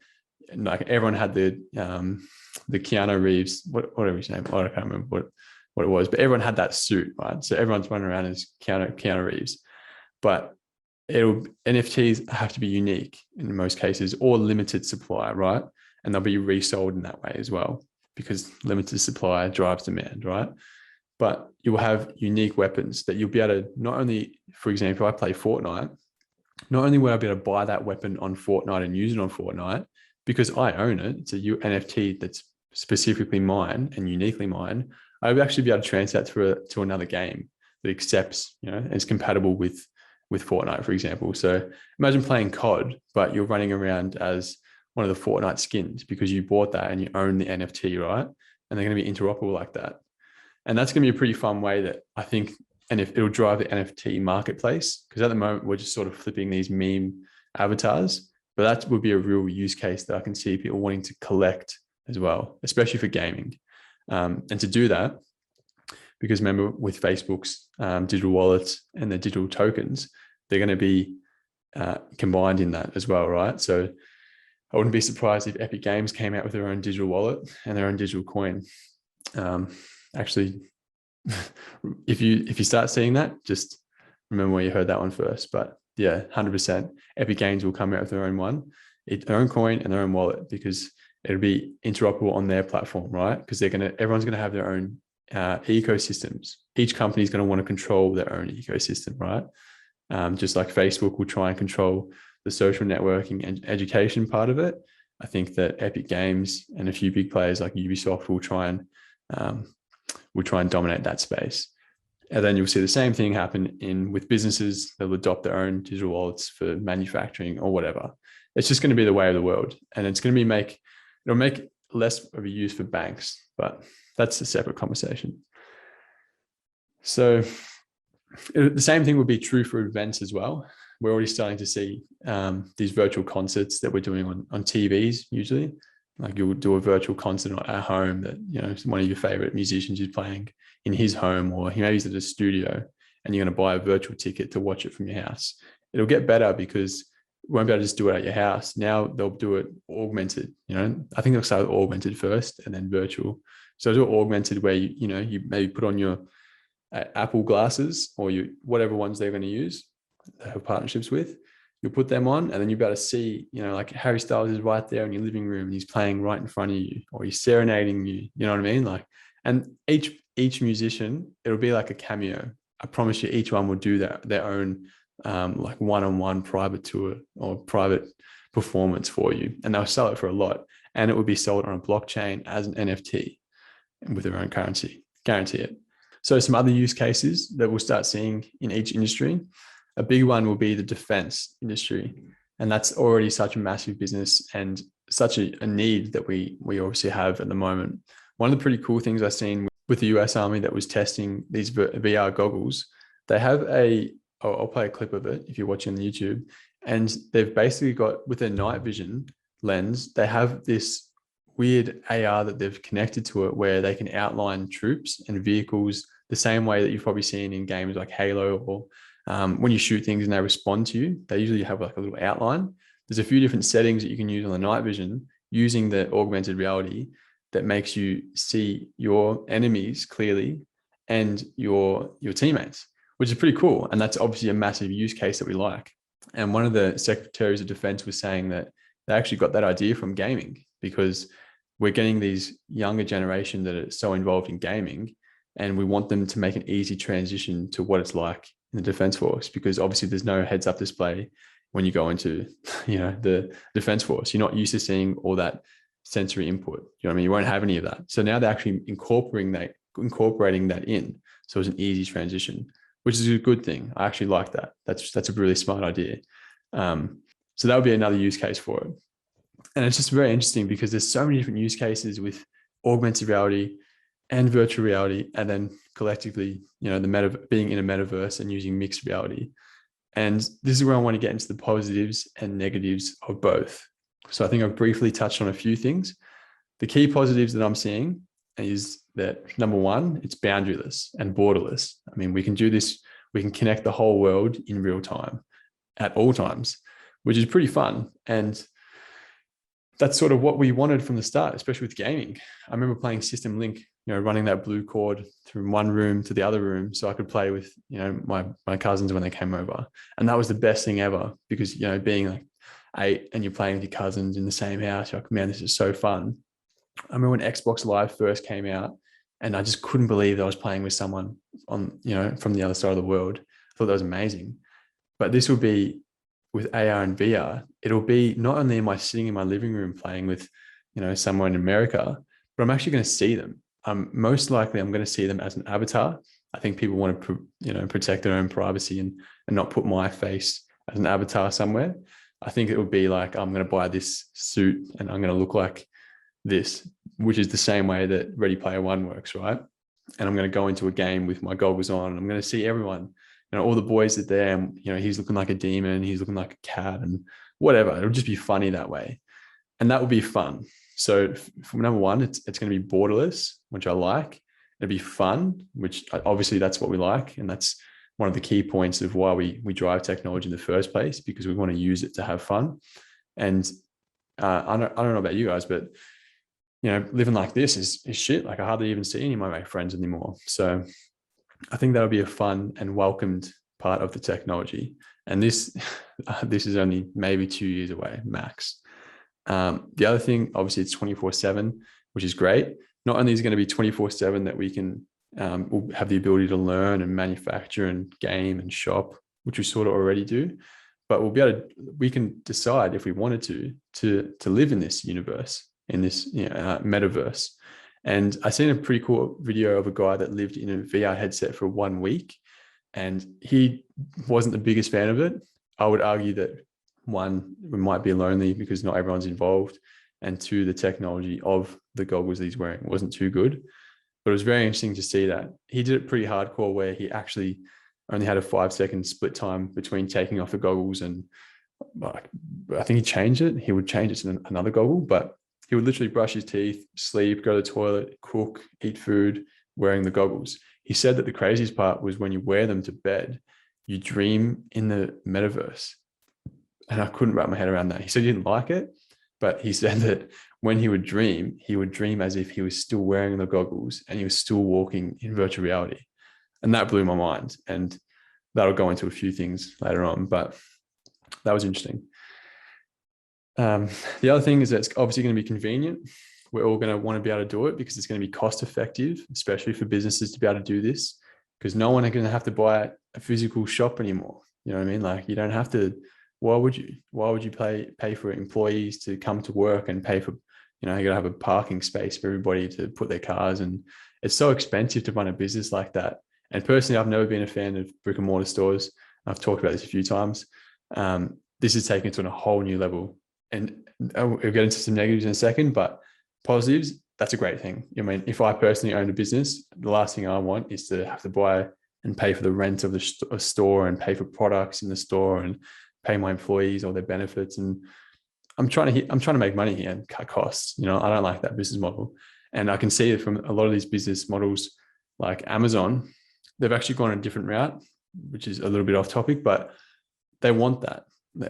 like everyone had the Keanu Reeves, whatever his name, I can't remember what it was, but everyone had that suit, right? So everyone's running around as Keanu Reeves. But NFTs have to be unique in most cases or limited supply, right? And they'll be resold in that way as well, because limited supply drives demand, right? But you will have unique weapons that you'll be able to not only, for example, I play Fortnite, not only will I be able to buy that weapon on Fortnite and use it on Fortnite because I own it, it's a NFT that's specifically mine and uniquely mine, I would actually be able to transfer that to another game that accepts, and is compatible with Fortnite, for example. So imagine playing COD, but you're running around as one of the Fortnite skins because you bought that and you own the NFT, right? And they're going to be interoperable like that. And that's going to be a pretty fun way that I think, and if it'll drive the NFT marketplace, because at the moment we're just sort of flipping these meme avatars, but that would be a real use case that I can see people wanting to collect as well, especially for gaming. And to do that, because remember with Facebook's digital wallets and their digital tokens, they're going to be combined in that as well, right? So I wouldn't be surprised if Epic Games came out with their own digital wallet and their own digital coin. Actually, if you start seeing that, just remember where you heard that one first. But yeah, 100%. Epic Games will come out with their own one, their own coin and their own wallet, because it'll be interoperable on their platform, right? Because everyone's gonna have their own ecosystems. Each company is going to want to control their own ecosystem, right? Just like Facebook will try and control the social networking and education part of it. I think that Epic Games and a few big players like Ubisoft will try and dominate that space. And then you'll see the same thing happen with businesses. They'll adopt their own digital wallets for manufacturing or whatever. It's just going to be the way of the world, and it's going to it'll make less of a use for banks, but that's a separate conversation. So the same thing would be true for events as well. We're already starting to see these virtual concerts that we're doing on TVs usually. Like you'll do a virtual concert at home that, you know, one of your favorite musicians is playing in his home, or he maybe he's at a studio and you're going to buy a virtual ticket to watch it from your house. It'll get better because you won't be able to just do it at your house. Now they'll do it augmented, you know. I think they'll start with augmented first and then virtual. So do it augmented where you know, you maybe put on your Apple glasses or whatever ones they're going to use, they have partnerships with. You'll put them on and then you'll be able to see, you know, like Harry Styles is right there in your living room and he's playing right in front of you, or he's serenading you, you know what I mean? Like, and each musician, it'll be like a cameo. I promise you, each one will do their own like one-on-one private tour or private performance for you, and they'll sell it for a lot, and it will be sold on a blockchain as an NFT with their own currency. Guarantee it. So some other use cases that we'll start seeing in each industry. A big one will be the defense industry. And that's already such a massive business and such a need that we obviously have at the moment. One of the pretty cool things I've seen with the US Army that was testing these VR goggles, they have I'll play a clip of it if you're watching on YouTube. And they've basically got, with their night vision lens, they have this weird AR that they've connected to it where they can outline troops and vehicles the same way that you've probably seen in games like Halo, or when you shoot things and they respond to you, they usually have like a little outline. There's a few different settings that you can use on the night vision using the augmented reality that makes you see your enemies clearly and your teammates, which is pretty cool. And that's obviously a massive use case that we like. And one of the secretaries of defense was saying that they actually got that idea from gaming, because we're getting these younger generation that are so involved in gaming, and we want them to make an easy transition to what it's like in the defense force, because obviously there's no heads up display when you go into, you know, the defense force. You're not used to seeing all that sensory input. You know what I mean? You won't have any of that. So now they're actually incorporating that in. So it's an easy transition, which is a good thing. I actually like that. That's a really smart idea. So that would be another use case for it. And it's just very interesting because there's so many different use cases with augmented reality and virtual reality, and then collectively, you know, being in a metaverse and using mixed reality. And this is where I want to get into the positives and negatives of both. So I think I've briefly touched on a few things. The key positives that I'm seeing is that, number one, it's boundaryless and borderless. I mean, we can do this, we can connect the whole world in real time at all times, which is pretty fun. And that's sort of what we wanted from the start, especially with gaming. I remember playing System Link, you know, running that blue cord from one room to the other room so I could play with, you know, my cousins when they came over. And that was the best thing ever, because, you know, being like 8 and you're playing with your cousins in the same house, you're like, man, this is so fun. I remember when Xbox Live first came out, and I just couldn't believe that I was playing with someone on, you know, from the other side of the world. I thought that was amazing. But this will be with AR and VR. It'll be not only am I sitting in my living room playing with, you know, someone in America, but I'm actually going to see them. Most likely I'm going to see them as an avatar. I think people want to, you know, protect their own privacy and not put my face as an avatar somewhere. I think it would be like, I'm going to buy this suit and I'm going to look like this, which is the same way that Ready Player One works, right? And I'm going to go into a game with my goggles on, and I'm going to see everyone, you know, all the boys are there, and, you know, he's looking like a demon, he's looking like a cat, and whatever. It'll just be funny that way. And that will be fun. So from number one, it's going to be borderless, which I like. It'll be fun, which obviously that's what we like. And that's one of the key points of why we drive technology in the first place, because we want to use it to have fun. And I don't know about you guys, but, you know, living like this is shit. Like, I hardly even see any of my friends anymore. So I think that'll be a fun and welcomed part of the technology. And this is only maybe 2 years away, max. The other thing, obviously, it's 24/7, which is great. Not only is it going to be 24/7 that we can, we'll have the ability to learn and manufacture and game and shop, which we sort of already do, but we can decide if we wanted to live in this universe, in this, you know, metaverse. And I seen a pretty cool video of a guy that lived in a VR headset for 1 week, and he wasn't the biggest fan of it. I would argue that, one, we might be lonely because not everyone's involved, and two, the technology of the goggles that he's wearing wasn't too good. But it was very interesting to see that he did it pretty hardcore, where he actually only had a 5-second split time between taking off the goggles, and I think he changed it. He would change it to another goggle, but He would literally brush his teeth, sleep, go to the toilet, cook, eat food, wearing the goggles. He said that the craziest part was when you wear them to bed, you dream in the metaverse. And I couldn't wrap my head around that. He said he didn't like it, but he said that when he would dream as if he was still wearing the goggles and he was still walking in virtual reality. And that blew my mind. And that'll go into a few things later on, but that was interesting. The other thing is that it's obviously going to be convenient. We're all going to want to be able to do it because it's going to be cost effective, especially for businesses to be able to do this, because no one is going to have to buy a physical shop anymore. You know what I mean? Like, you don't have to. Why would you pay for employees to come to work and pay for, you know, you got to have a parking space for everybody to put their cars, and it's so expensive to run a business like that. And personally, I've never been a fan of brick and mortar stores. I've talked about this a few times. This is taking it to a whole new level. And we'll get into some negatives in a second, but positives, that's a great thing. I mean, if I personally own a business, the last thing I want is to have to buy and pay for the rent of the store and pay for products in the store and pay my employees all their benefits. And I'm trying to make money here and cut costs. You know, I don't like that business model. And I can see it from a lot of these business models like Amazon. They've actually gone a different route, which is a little bit off topic, but they want that.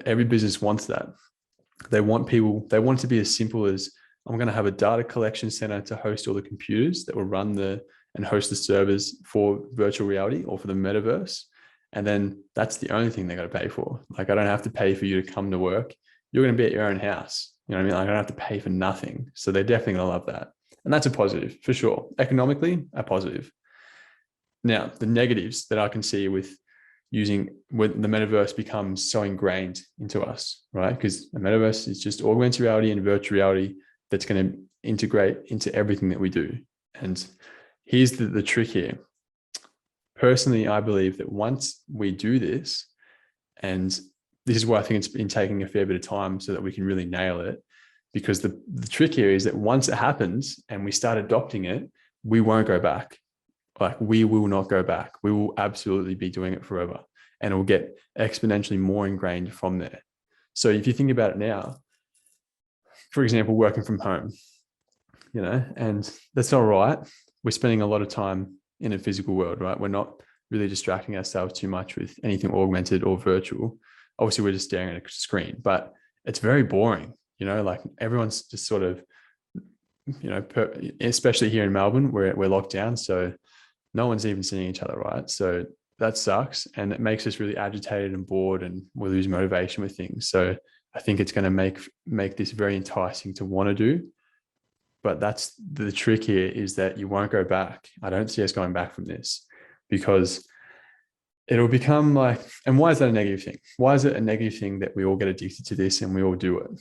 Every business wants that. They want it to be as simple as, I'm going to have a data collection center to host all the computers that will run and host the servers for virtual reality or for the metaverse. And then that's the only thing they got to pay for. Like, I don't have to pay for you to come to work. You're going to be at your own house. You know what I mean? Like, I don't have to pay for nothing. So they're definitely going to love that. And that's a positive for sure. Economically, a positive. Now, the negatives that I can see with when the metaverse becomes so ingrained into us, right? Because the metaverse is just augmented reality and virtual reality that's going to integrate into everything that we do. And here's the trick here. Personally, I believe that once we do this, and this is why I think it's been taking a fair bit of time so that we can really nail it, because the trick here is that once it happens and we start adopting it, we won't go back. Like, we will not go back. We will absolutely be doing it forever, and it will get exponentially more ingrained from there. So if you think about it now, for example, working from home, you know, and that's all right. We're spending a lot of time in a physical world, right? We're not really distracting ourselves too much with anything augmented or virtual. Obviously, we're just staring at a screen, but it's very boring, you know, like everyone's just sort of, you know, especially here in Melbourne, we're locked down. So no one's even seeing each other, right? So that sucks. And it makes us really agitated and bored, and we lose motivation with things. So I think it's going to make this very enticing to want to do. But that's the trick here, is that you won't go back. I don't see us going back from this, because it'll become like, and why is that a negative thing? Why is it a negative thing that we all get addicted to this and we all do it?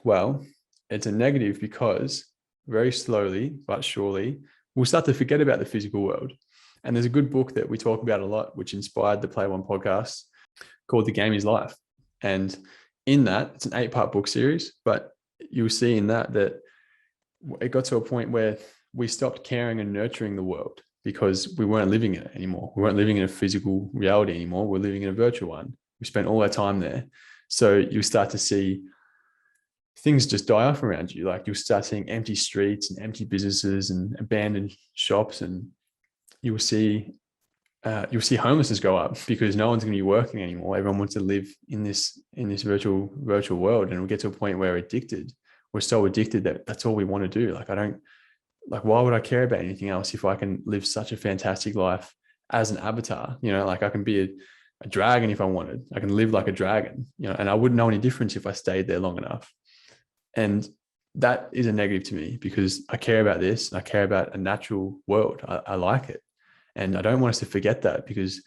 Well, it's a negative because very slowly but surely, we'll start to forget about the physical world. And there's a good book that we talk about a lot, which inspired the Play One podcast, called The Game is Life. And in that, it's an 8-part book series, but you'll see in that it got to a point where we stopped caring and nurturing the world because we weren't living in it anymore. We weren't living in a physical reality anymore. We're living in a virtual one. We spent all our time there. So you start to see things just die off around you. Like, you'll start seeing empty streets and empty businesses and abandoned shops, and you'll see homelessness go up because no one's going to be working anymore. Everyone wants to live in this virtual world, and we'll get to a point where we're so addicted that that's all we want to do. Like, why would I care about anything else if I can live such a fantastic life as an avatar? You know, like, I can be a dragon if I wanted. I can live like a dragon, you know, and I wouldn't know any difference if I stayed there long enough. And that is a negative to me, because I care about this, and I care about a natural world. I like it. And I don't want us to forget that, because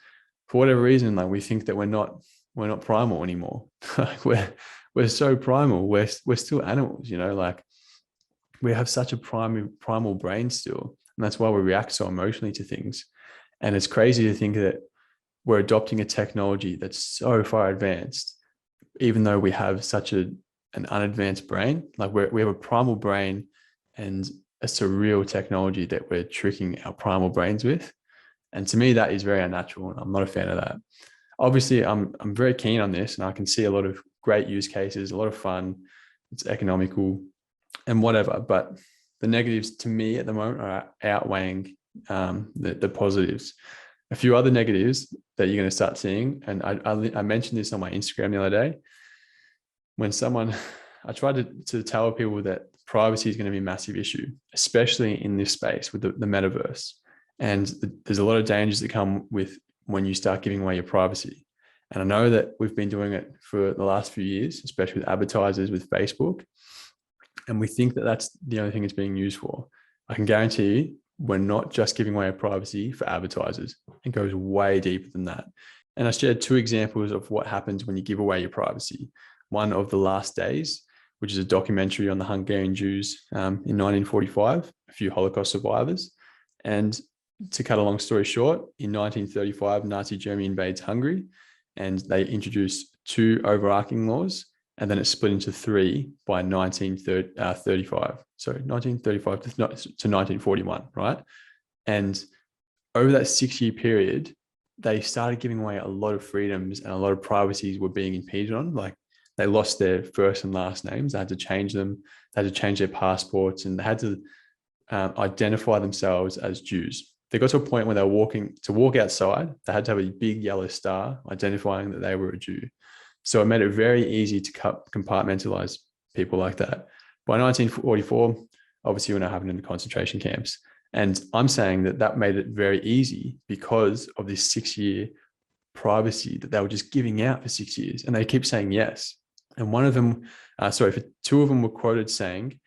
for whatever reason, like, we think that we're not primal anymore. Like, we're so primal. We're still animals, you know, like, we have such a primal brain still. And that's why we react so emotionally to things. And it's crazy to think that we're adopting a technology that's so far advanced, even though we have such an unadvanced brain. Like, we have a primal brain, and a surreal technology that we're tricking our primal brains with. And to me, that is very unnatural, and I'm not a fan of that. Obviously, I'm very keen on this, and I can see a lot of great use cases, a lot of fun. It's economical. and whatever. But the negatives to me at the moment are outweighing the positives. A few other negatives that you're going to start seeing, and I mentioned this on my Instagram the other day. When I tried to tell people that privacy is going to be a massive issue, especially in this space with the metaverse. And there's a lot of dangers that come with when you start giving away your privacy. And I know that we've been doing it for the last few years, especially with advertisers, with Facebook. And we think that that's the only thing it's being used for. I can guarantee you, we're not just giving away our privacy for advertisers. It goes way deeper than that. And I shared 2 examples of what happens when you give away your privacy. One of The Last Days, which is a documentary on the Hungarian Jews in 1945, a few Holocaust survivors. And to cut a long story short, in 1935, Nazi Germany invades Hungary, and they introduced 2 overarching laws, and then it split into 3 by 1935. So 1935 to 1941, right? And over that 6-year period, they started giving away a lot of freedoms, and a lot of privacies were being impeded on. Like, they lost their first and last names. They had to change them. They had to change their passports, and they had to identify themselves as Jews. They got to a point where they were walk outside, they had to have a big yellow star identifying that they were a Jew. So it made it very easy to compartmentalize people like that. By 1944, obviously we're not having in the concentration camps. And I'm saying that made it very easy because of this 6-year privacy that they were just giving out for 6 years. And they keep saying yes. And one of them, 2 of them were quoted saying,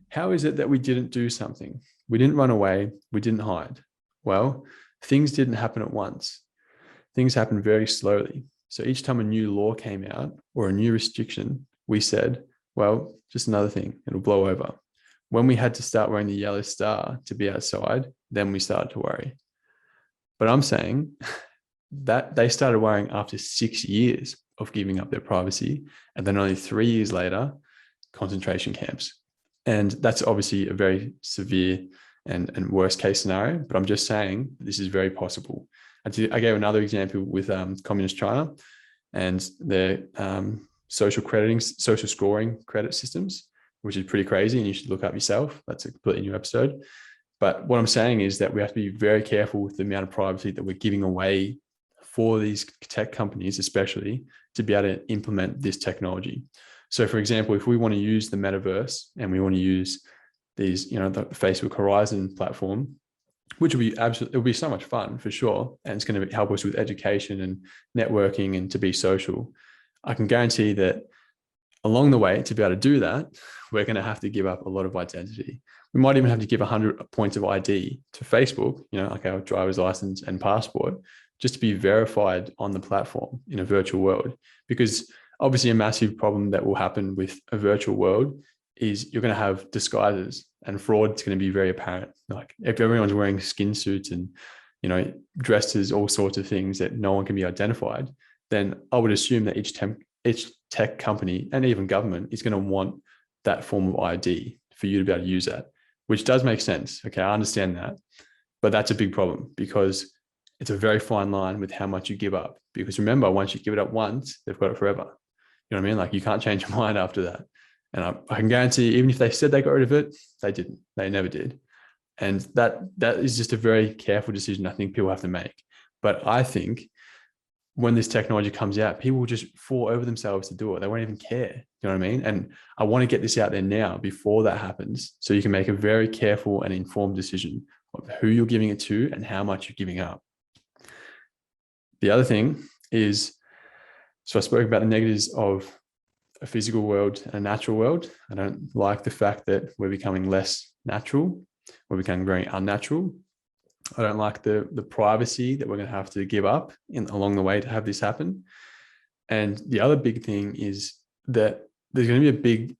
"How is it that we didn't do something? We didn't run away. We didn't hide." Well, things didn't happen at once. Things happened very slowly. So each time a new law came out or a new restriction, we said, well, just another thing, it'll blow over. When we had to start wearing the yellow star to be outside, then we started to worry. But I'm saying that they started worrying after 6 years of giving up their privacy, and then only 3 years later, concentration camps. And that's obviously a very severe and worst case scenario, but I'm just saying this is very possible. I gave another example with communist China and their social scoring credit systems, which is pretty crazy, and you should look up yourself. That's a completely new episode. But what I'm saying is that we have to be very careful with the amount of privacy that we're giving away for these tech companies, especially, to be able to implement this technology. So for example, if we want to use the metaverse and we want to use these, the Facebook Horizon platform, which will be it'll be so much fun for sure. And it's going to help us with education and networking and to be social. I can guarantee that along the way, to be able to do that, we're going to have to give up a lot of identity. We might even have to give 100 points of ID to Facebook, like our driver's license and passport, just to be verified on the platform in a virtual world. Because obviously a massive problem that will happen with a virtual world is you're going to have disguises, and fraud is going to be very apparent. Like if everyone's wearing skin suits and, dressed as all sorts of things that no one can be identified, then I would assume that each tech company and even government is going to want that form of ID for you to be able to use that, which does make sense. Okay, I understand that. But that's a big problem because it's a very fine line with how much you give up. Because remember, once you give it up once, they've got it forever. You know what I mean? Like you can't change your mind after that. And I can guarantee, even if they said they got rid of it, they didn't. They never did. And that is just a very careful decision I think people have to make. But I think when this technology comes out, people will just fall over themselves to do it. They won't even care. You know what I mean? And I want to get this out there now before that happens, so you can make a very careful and informed decision of who you're giving it to and how much you're giving up. The other thing is, so I spoke about the negatives of a physical world and a natural world. I don't like the fact that we're becoming less natural. We're becoming very unnatural. I don't like the privacy that we're going to have to give up along the way to have this happen. And the other big thing is that there's going to be a big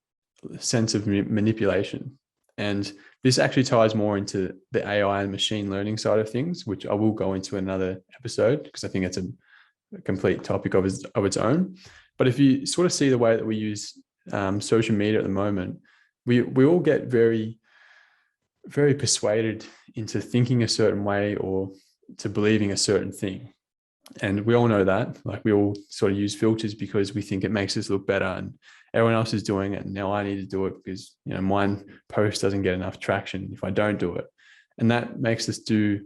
sense of manipulation. And this actually ties more into the AI and machine learning side of things, which I will go into another episode because I think it's a complete topic of its own. But if you sort of see the way that we use social media at the moment, we all get very, very persuaded into thinking a certain way or to believing a certain thing. And we all know that, like we all sort of use filters because we think it makes us look better and everyone else is doing it. And now I need to do it because, my post doesn't get enough traction if I don't do it. And that makes us do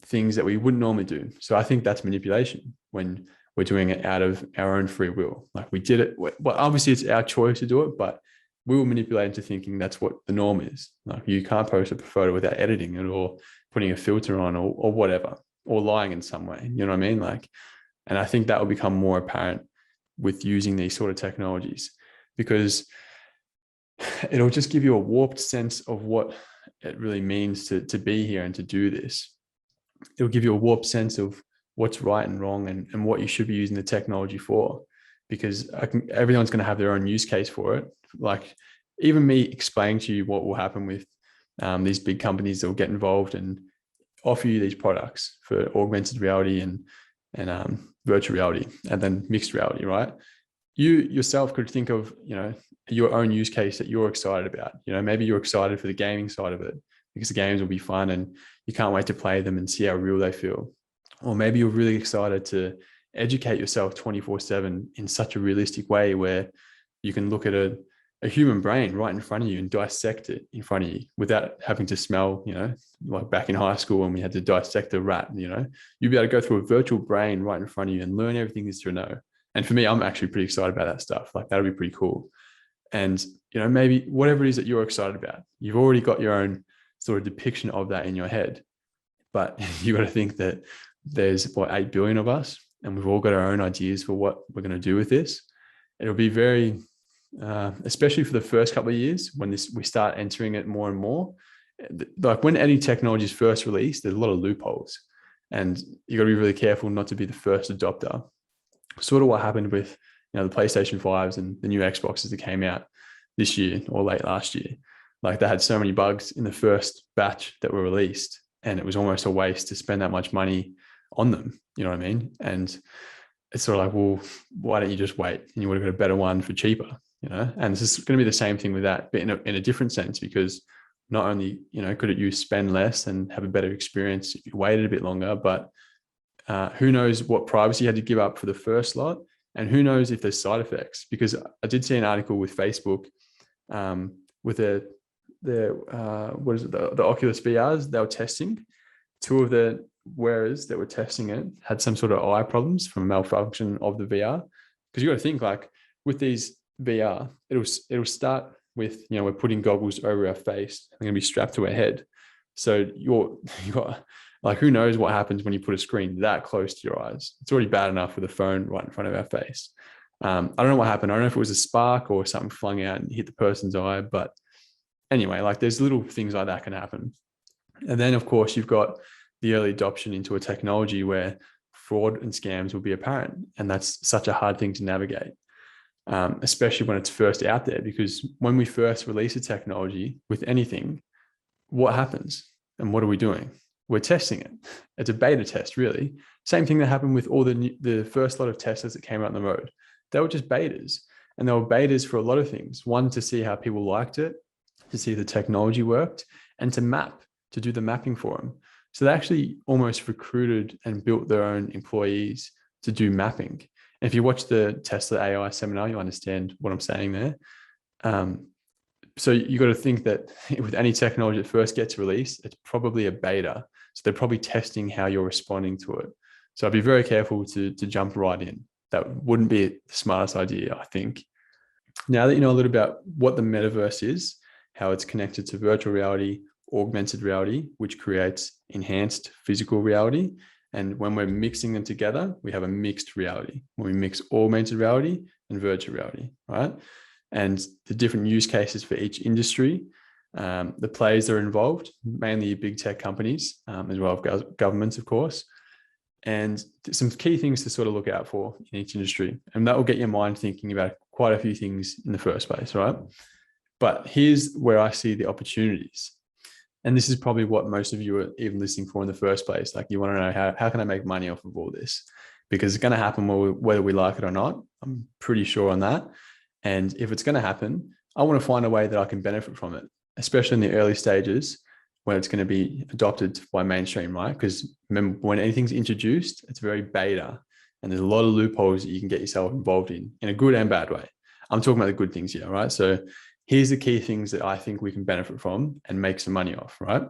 things that we wouldn't normally do. So I think that's manipulation when we're doing it out of our own free will. Like we did it. Well, obviously it's our choice to do it, but we will manipulate into thinking that's what the norm is. Like you can't post a photo without editing it or putting a filter on or whatever, or lying in some way. You know what I mean? Like, and I think that will become more apparent with using these sort of technologies, because it'll just give you a warped sense of what it really means to be here and to do this. It'll give you a warped sense of what's right and wrong and what you should be using the technology for, because everyone's going to have their own use case for it. Like even me explaining to you what will happen with these big companies that will get involved and offer you these products for augmented reality and virtual reality and then mixed reality, right? You yourself could think of, your own use case that you're excited about. Maybe you're excited for the gaming side of it because the games will be fun and you can't wait to play them and see how real they feel. Or maybe you're really excited to educate yourself 24/7 in such a realistic way where you can look at a human brain right in front of you and dissect it in front of you without having to smell, like back in high school when we had to dissect a rat, you'll be able to go through a virtual brain right in front of you and learn everything there is to know. And for me, I'm actually pretty excited about that stuff. Like that'll be pretty cool. And, maybe whatever it is that you're excited about, you've already got your own sort of depiction of that in your head. But you got to think that there's 8 billion of us and we've all got our own ideas for what we're going to do with this. It'll be very, especially for the first couple of years when we start entering it more and more. Like when any technology is first released, there's a lot of loopholes and you got to be really careful not to be the first adopter. Sort of what happened with, the PlayStation 5s and the new Xboxes that came out this year or late last year. Like they had so many bugs in the first batch that were released and it was almost a waste to spend that much money on them. You know what I mean? And it's sort of like, well, why don't you just wait and you would have got a better one for cheaper, And this is going to be the same thing with that, but in a different sense, because not only, could you spend less and have a better experience if you waited a bit longer, but who knows what privacy you had to give up for the first lot, and who knows if there's side effects. Because I did see an article with Facebook with the Oculus VRs they were testing. 2 of the wearers that were testing it had some sort of eye problems from malfunction of the VR. Because you got to think, like with these VR, it'll start with, we're putting goggles over our face. They're going to be strapped to our head. So you got like, who knows what happens when you put a screen that close to your eyes. It's already bad enough with a phone right in front of our face. I don't know what happened. I don't know if it was a spark or something flung out and hit the person's eye. But anyway, like there's little things like that can happen. And then, of course, you've got the early adoption into a technology where fraud and scams will be apparent. And that's such a hard thing to navigate, especially when it's first out there. Because when we first release a technology with anything, what happens and what are we doing? We're testing it. It's a beta test, really. Same thing that happened with all the first lot of Teslas that came out on the road. They were just betas. And they were betas for a lot of things. One, to see how people liked it, to see if the technology worked, and to do the mapping for them. So they actually almost recruited and built their own employees to do mapping. And if you watch the Tesla AI seminar, you understand what I'm saying there. So you got to think that with any technology that first gets released, it's probably a beta. So they're probably testing how you're responding to it. So I'd be very careful to jump right in. That wouldn't be the smartest idea, I think. Now that you know a little about what the metaverse is, how it's connected to virtual reality, augmented reality, which creates enhanced physical reality. And when we're mixing them together, we have a mixed reality. When we mix augmented reality and virtual reality, right? And the different use cases for each industry, the players that are involved, mainly big tech companies, as well as governments, of course, and some key things to sort of look out for in each industry. And that will get your mind thinking about quite a few things in the first place, right? But here's where I see the opportunities. And this is probably what most of you are even listening for in the first place. Like you want to know how can I make money off of all this? Because it's going to happen whether we like it or not. I'm pretty sure on that. And if it's going to happen, I want to find a way that I can benefit from it, especially in the early stages when it's going to be adopted by mainstream, right? Because remember, when anything's introduced, it's very beta and there's a lot of loopholes that you can get yourself involved in a good and bad way. I'm talking about the good things here, right? So here's the key things that I think we can benefit from and make some money off, right?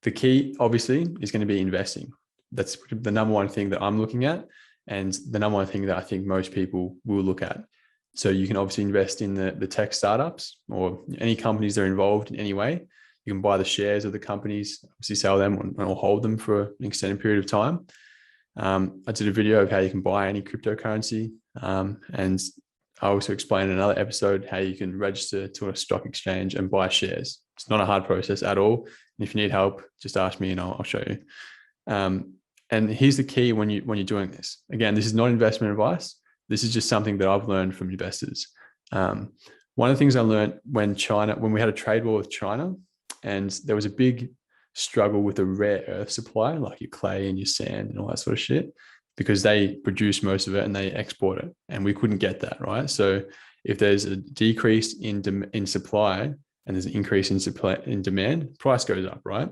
The key, obviously, is going to be investing. That's the number one thing that I'm looking at, and the number one thing that I think most people will look at. So you can obviously invest in the tech startups or any companies that are involved in any way. You can buy the shares of the companies, obviously sell them or hold them for an extended period of time. I did a video of how you can buy any cryptocurrency, and I also explained in another episode how you can register to a stock exchange and buy shares. It's not a hard process at all. And if you need help, just ask me and I'll show you. And here's the key when you're doing this. Again, this is not investment advice. This is just something that I've learned from investors. One of the things I learned when we had a trade war with China, and there was a big struggle with the rare earth supply, like your clay and your sand and all that sort of shit, because they produce most of it and they export it, and we couldn't get that, right? So if there's a decrease in supply and there's an increase in demand, price goes up, right?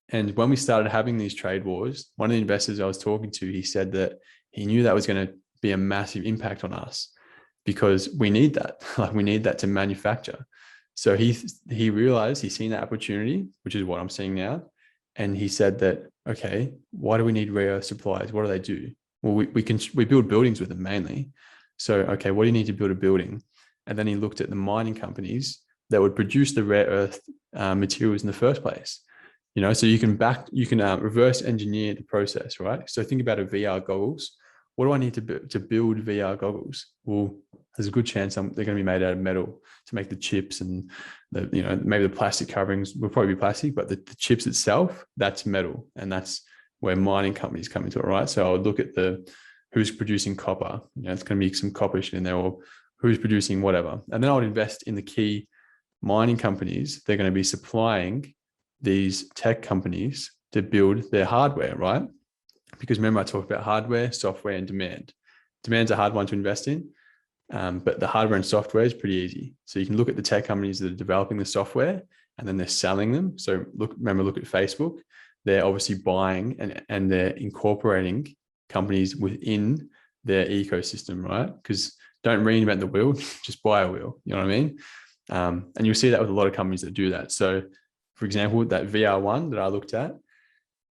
And when we started having these trade wars, one of the investors I was talking to, he said that he knew that was going to be a massive impact on us because we need that. Like, we need that to manufacture. So he realized, he's seen that opportunity, which is what I'm seeing now. And he said that, okay, why do we need rare earth supplies? What do they do? Well, we build buildings with them mainly. So, okay, what do you need to build a building? And then he looked at the mining companies that would produce the rare earth materials in the first place. So you can reverse engineer the process, right? So think about a VR goggles. What do I need to build VR goggles? Well, there's a good chance they're going to be made out of metal to make the chips, and maybe the plastic coverings will probably be plastic, but the chips itself, that's metal, and that's where mining companies come into it, right? So I would look at who's producing copper. It's going to be some copper shit in there, or who's producing whatever, and then I would invest in the key mining companies. They're going to be supplying these tech companies to build their hardware, right? Because remember, I talked about hardware, software, and demand. Demand's a hard one to invest in, but the hardware and software is pretty easy. So you can look at the tech companies that are developing the software and then they're selling them. So look at Facebook. They're obviously buying and they're incorporating companies within their ecosystem, right? Because don't reinvent the wheel, just buy a wheel. You know what I mean? And you'll see that with a lot of companies that do that. So, for example, that VR one that I looked at,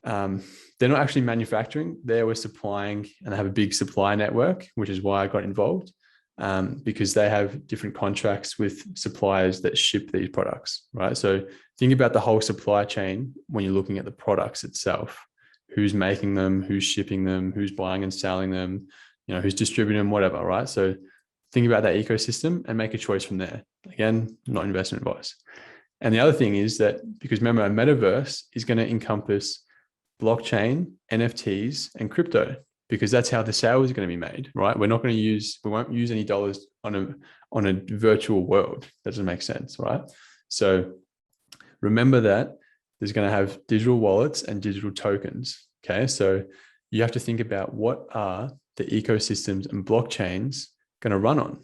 they're not actually manufacturing. They were supplying, and they have a big supply network, which is why I got involved, because they have different contracts with suppliers that ship these products, right? So think about the whole supply chain when you're looking at the products itself. Who's making them, who's shipping them, who's buying and selling them, who's distributing them, whatever, right? So think about that ecosystem and make a choice from there. Again, not investment advice. And the other thing is that, because remember, a metaverse is going to encompass blockchain, NFTs, and crypto, because that's how the sale is going to be made, right? We won't use any dollars on a virtual world. That doesn't make sense, right? So remember that there's going to have digital wallets and digital tokens. Okay. So you have to think about what are the ecosystems and blockchains going to run on,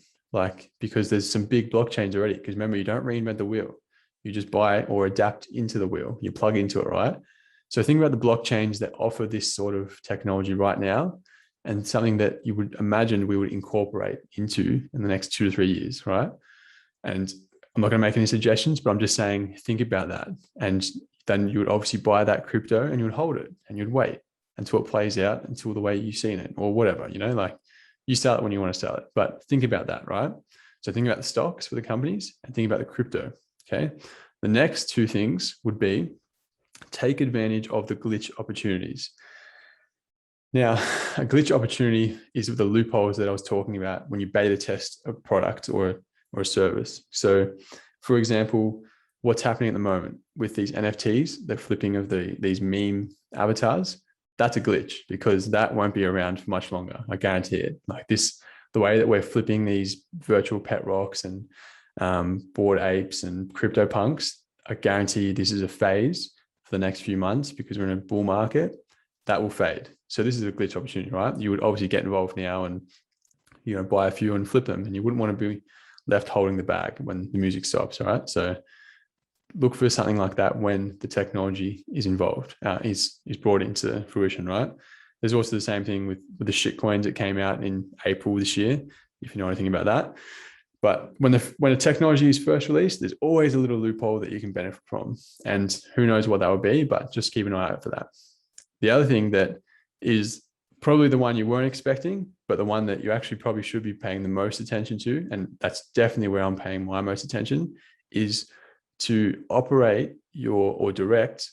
because there's some big blockchains already. Because remember, you don't reinvent the wheel. You just buy or adapt into the wheel. You plug into it, right? So think about the blockchains that offer this sort of technology right now, and something that you would imagine we would incorporate into in the next 2 to 3 years, right? And I'm not going to make any suggestions, but I'm just saying, think about that. And then you would obviously buy that crypto and you would hold it and you'd wait until it plays out, until the way you've seen it or whatever, you sell it when you want to sell it. But think about that, right? So think about the stocks for the companies and think about the crypto, okay? The next two things would be take advantage of the glitch opportunities. Now, a glitch opportunity is the loopholes that I was talking about when you beta test a product or a service. So, for example, what's happening at the moment with these NFTs, the flipping of these meme avatars, that's a glitch, because that won't be around for much longer. I guarantee it. The way that we're flipping these virtual pet rocks and Bored Apes and crypto punks, I guarantee this is a phase for the next few months, because we're in a bull market. That will fade. So this is a glitch opportunity, right? You would obviously get involved now and buy a few and flip them, and you wouldn't want to be left holding the bag when the music stops, right? So look for something like that when the technology is involved, is brought into fruition, right? There's also the same thing with the shit coins that came out in April this year, if you know anything about that. But when a technology is first released, there's always a little loophole that you can benefit from. And who knows what that would be, but just keep an eye out for that. The other thing that is probably the one you weren't expecting, but the one that you actually probably should be paying the most attention to, and that's definitely where I'm paying my most attention, is to operate or direct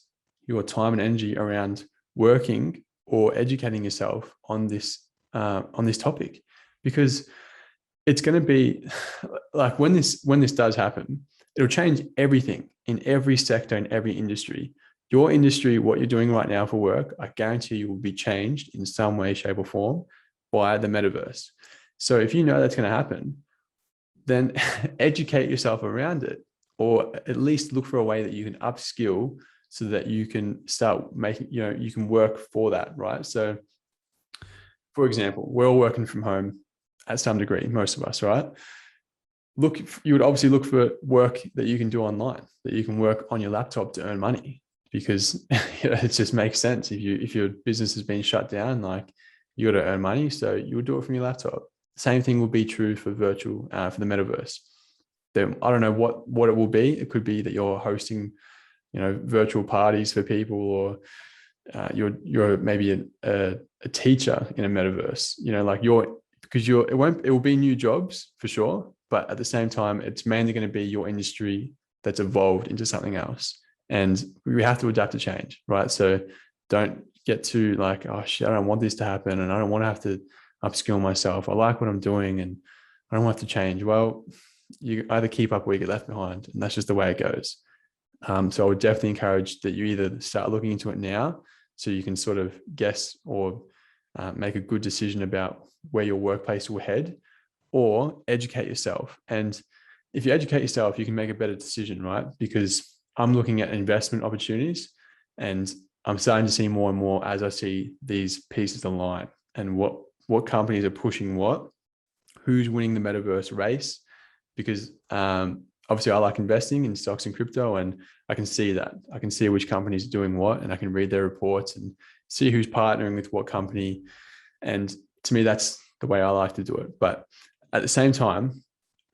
your time and energy around working or educating yourself on this topic, because it's going to be like when this does happen, it'll change everything in every sector, in every industry. Your industry, what you're doing right now for work, I guarantee you will be changed in some way, shape, or form by the metaverse. So if you know that's going to happen, then educate yourself around it, or at least look for a way that you can upskill so that you can start making, you can work for that, right? So for example, we're all working from home at some degree, most of us, right? You would obviously look for work that you can do online, that you can work on your laptop to earn money, because it just makes sense. If your business has been shut down, like, you got to earn money, so you would do it from your laptop. Same thing will be true for for the metaverse. I don't know what it will be. It could be that you're hosting, virtual parties for people, or you're maybe a teacher in a metaverse. It will be new jobs for sure, but at the same time, it's mainly going to be your industry that's evolved into something else. And we have to adapt to change, right? So don't get too like, oh shit, I don't want this to happen, and I don't want to have to upskill myself. I like what I'm doing and I don't want to change. Well, you either keep up or you get left behind, and that's just the way it goes. So I would definitely encourage that you either start looking into it now, so you can sort of guess or make a good decision about where your workplace will head, or educate yourself. And if you educate yourself, you can make a better decision, right? Because I'm looking at investment opportunities, and I'm starting to see more and more as I see these pieces align, and what companies are pushing who's winning the metaverse race. Because obviously I like investing in stocks and crypto, and I can see that. I can see which companies are doing what, and I can read their reports and see who's partnering with what company. And to me, that's the way I like to do it. But at the same time,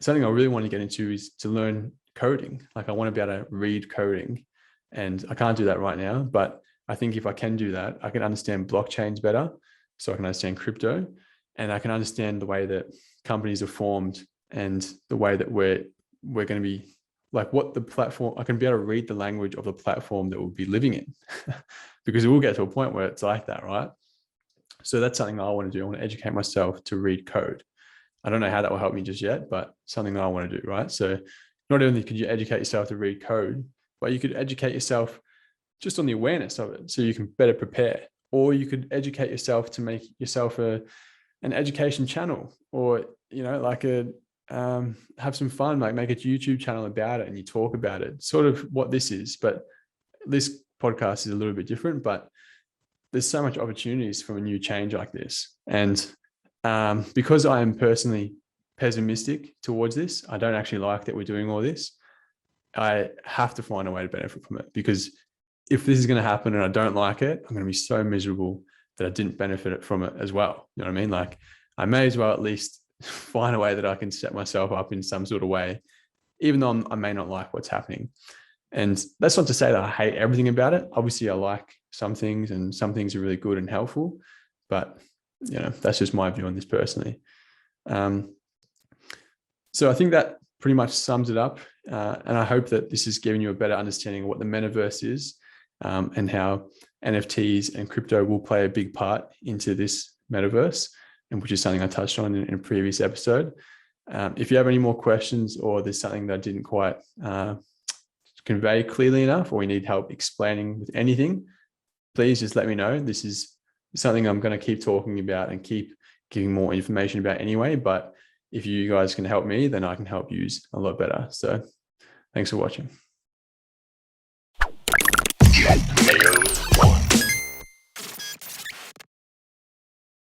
something I really want to get into is to learn coding. Like, I want to be able to read coding, and I can't do that right now. But I think if I can do that, I can understand blockchains better, so I can understand crypto, and I can understand the way that companies are formed, and the way that we're going to be, like, what the platform, I can be able to read the language of the platform that we'll be living in, because it will get to a point where it's like that, right? So that's something that I want to do. I want to educate myself to read code. I don't know how that will help me just yet, but something that I want to do, right? So not only could you educate yourself to read code, but you could educate yourself just on the awareness of it, so you can better prepare. Or you could educate yourself to make yourself an education channel, or have some fun, like make a YouTube channel about it and you talk about it, sort of what this is. But this podcast is a little bit different, but there's so much opportunities from a new change like this. And because I am personally pessimistic towards this, I don't actually like that we're doing all this. I have to find a way to benefit from it, because if this is going to happen and I don't like it, I'm going to be so miserable that I didn't benefit from it as well. You know what I mean? Like, I may as well at least find a way that I can set myself up in some sort of way, even though I may not like what's happening. And that's not to say that I hate everything about it. Obviously, I like some things, and some things are really good and helpful, but that's just my view on this personally. So I think that pretty much sums it up. And I hope that this has given you a better understanding of what the metaverse is, and how NFTs and crypto will play a big part into this metaverse, and which is something I touched on in a previous episode. If you have any more questions, or there's something that I didn't quite convey clearly enough, or you need help explaining with anything, please just let me know. This is something I'm going to keep talking about and keep giving more information about anyway. But if you guys can help me, then I can help you a lot better. So thanks for watching.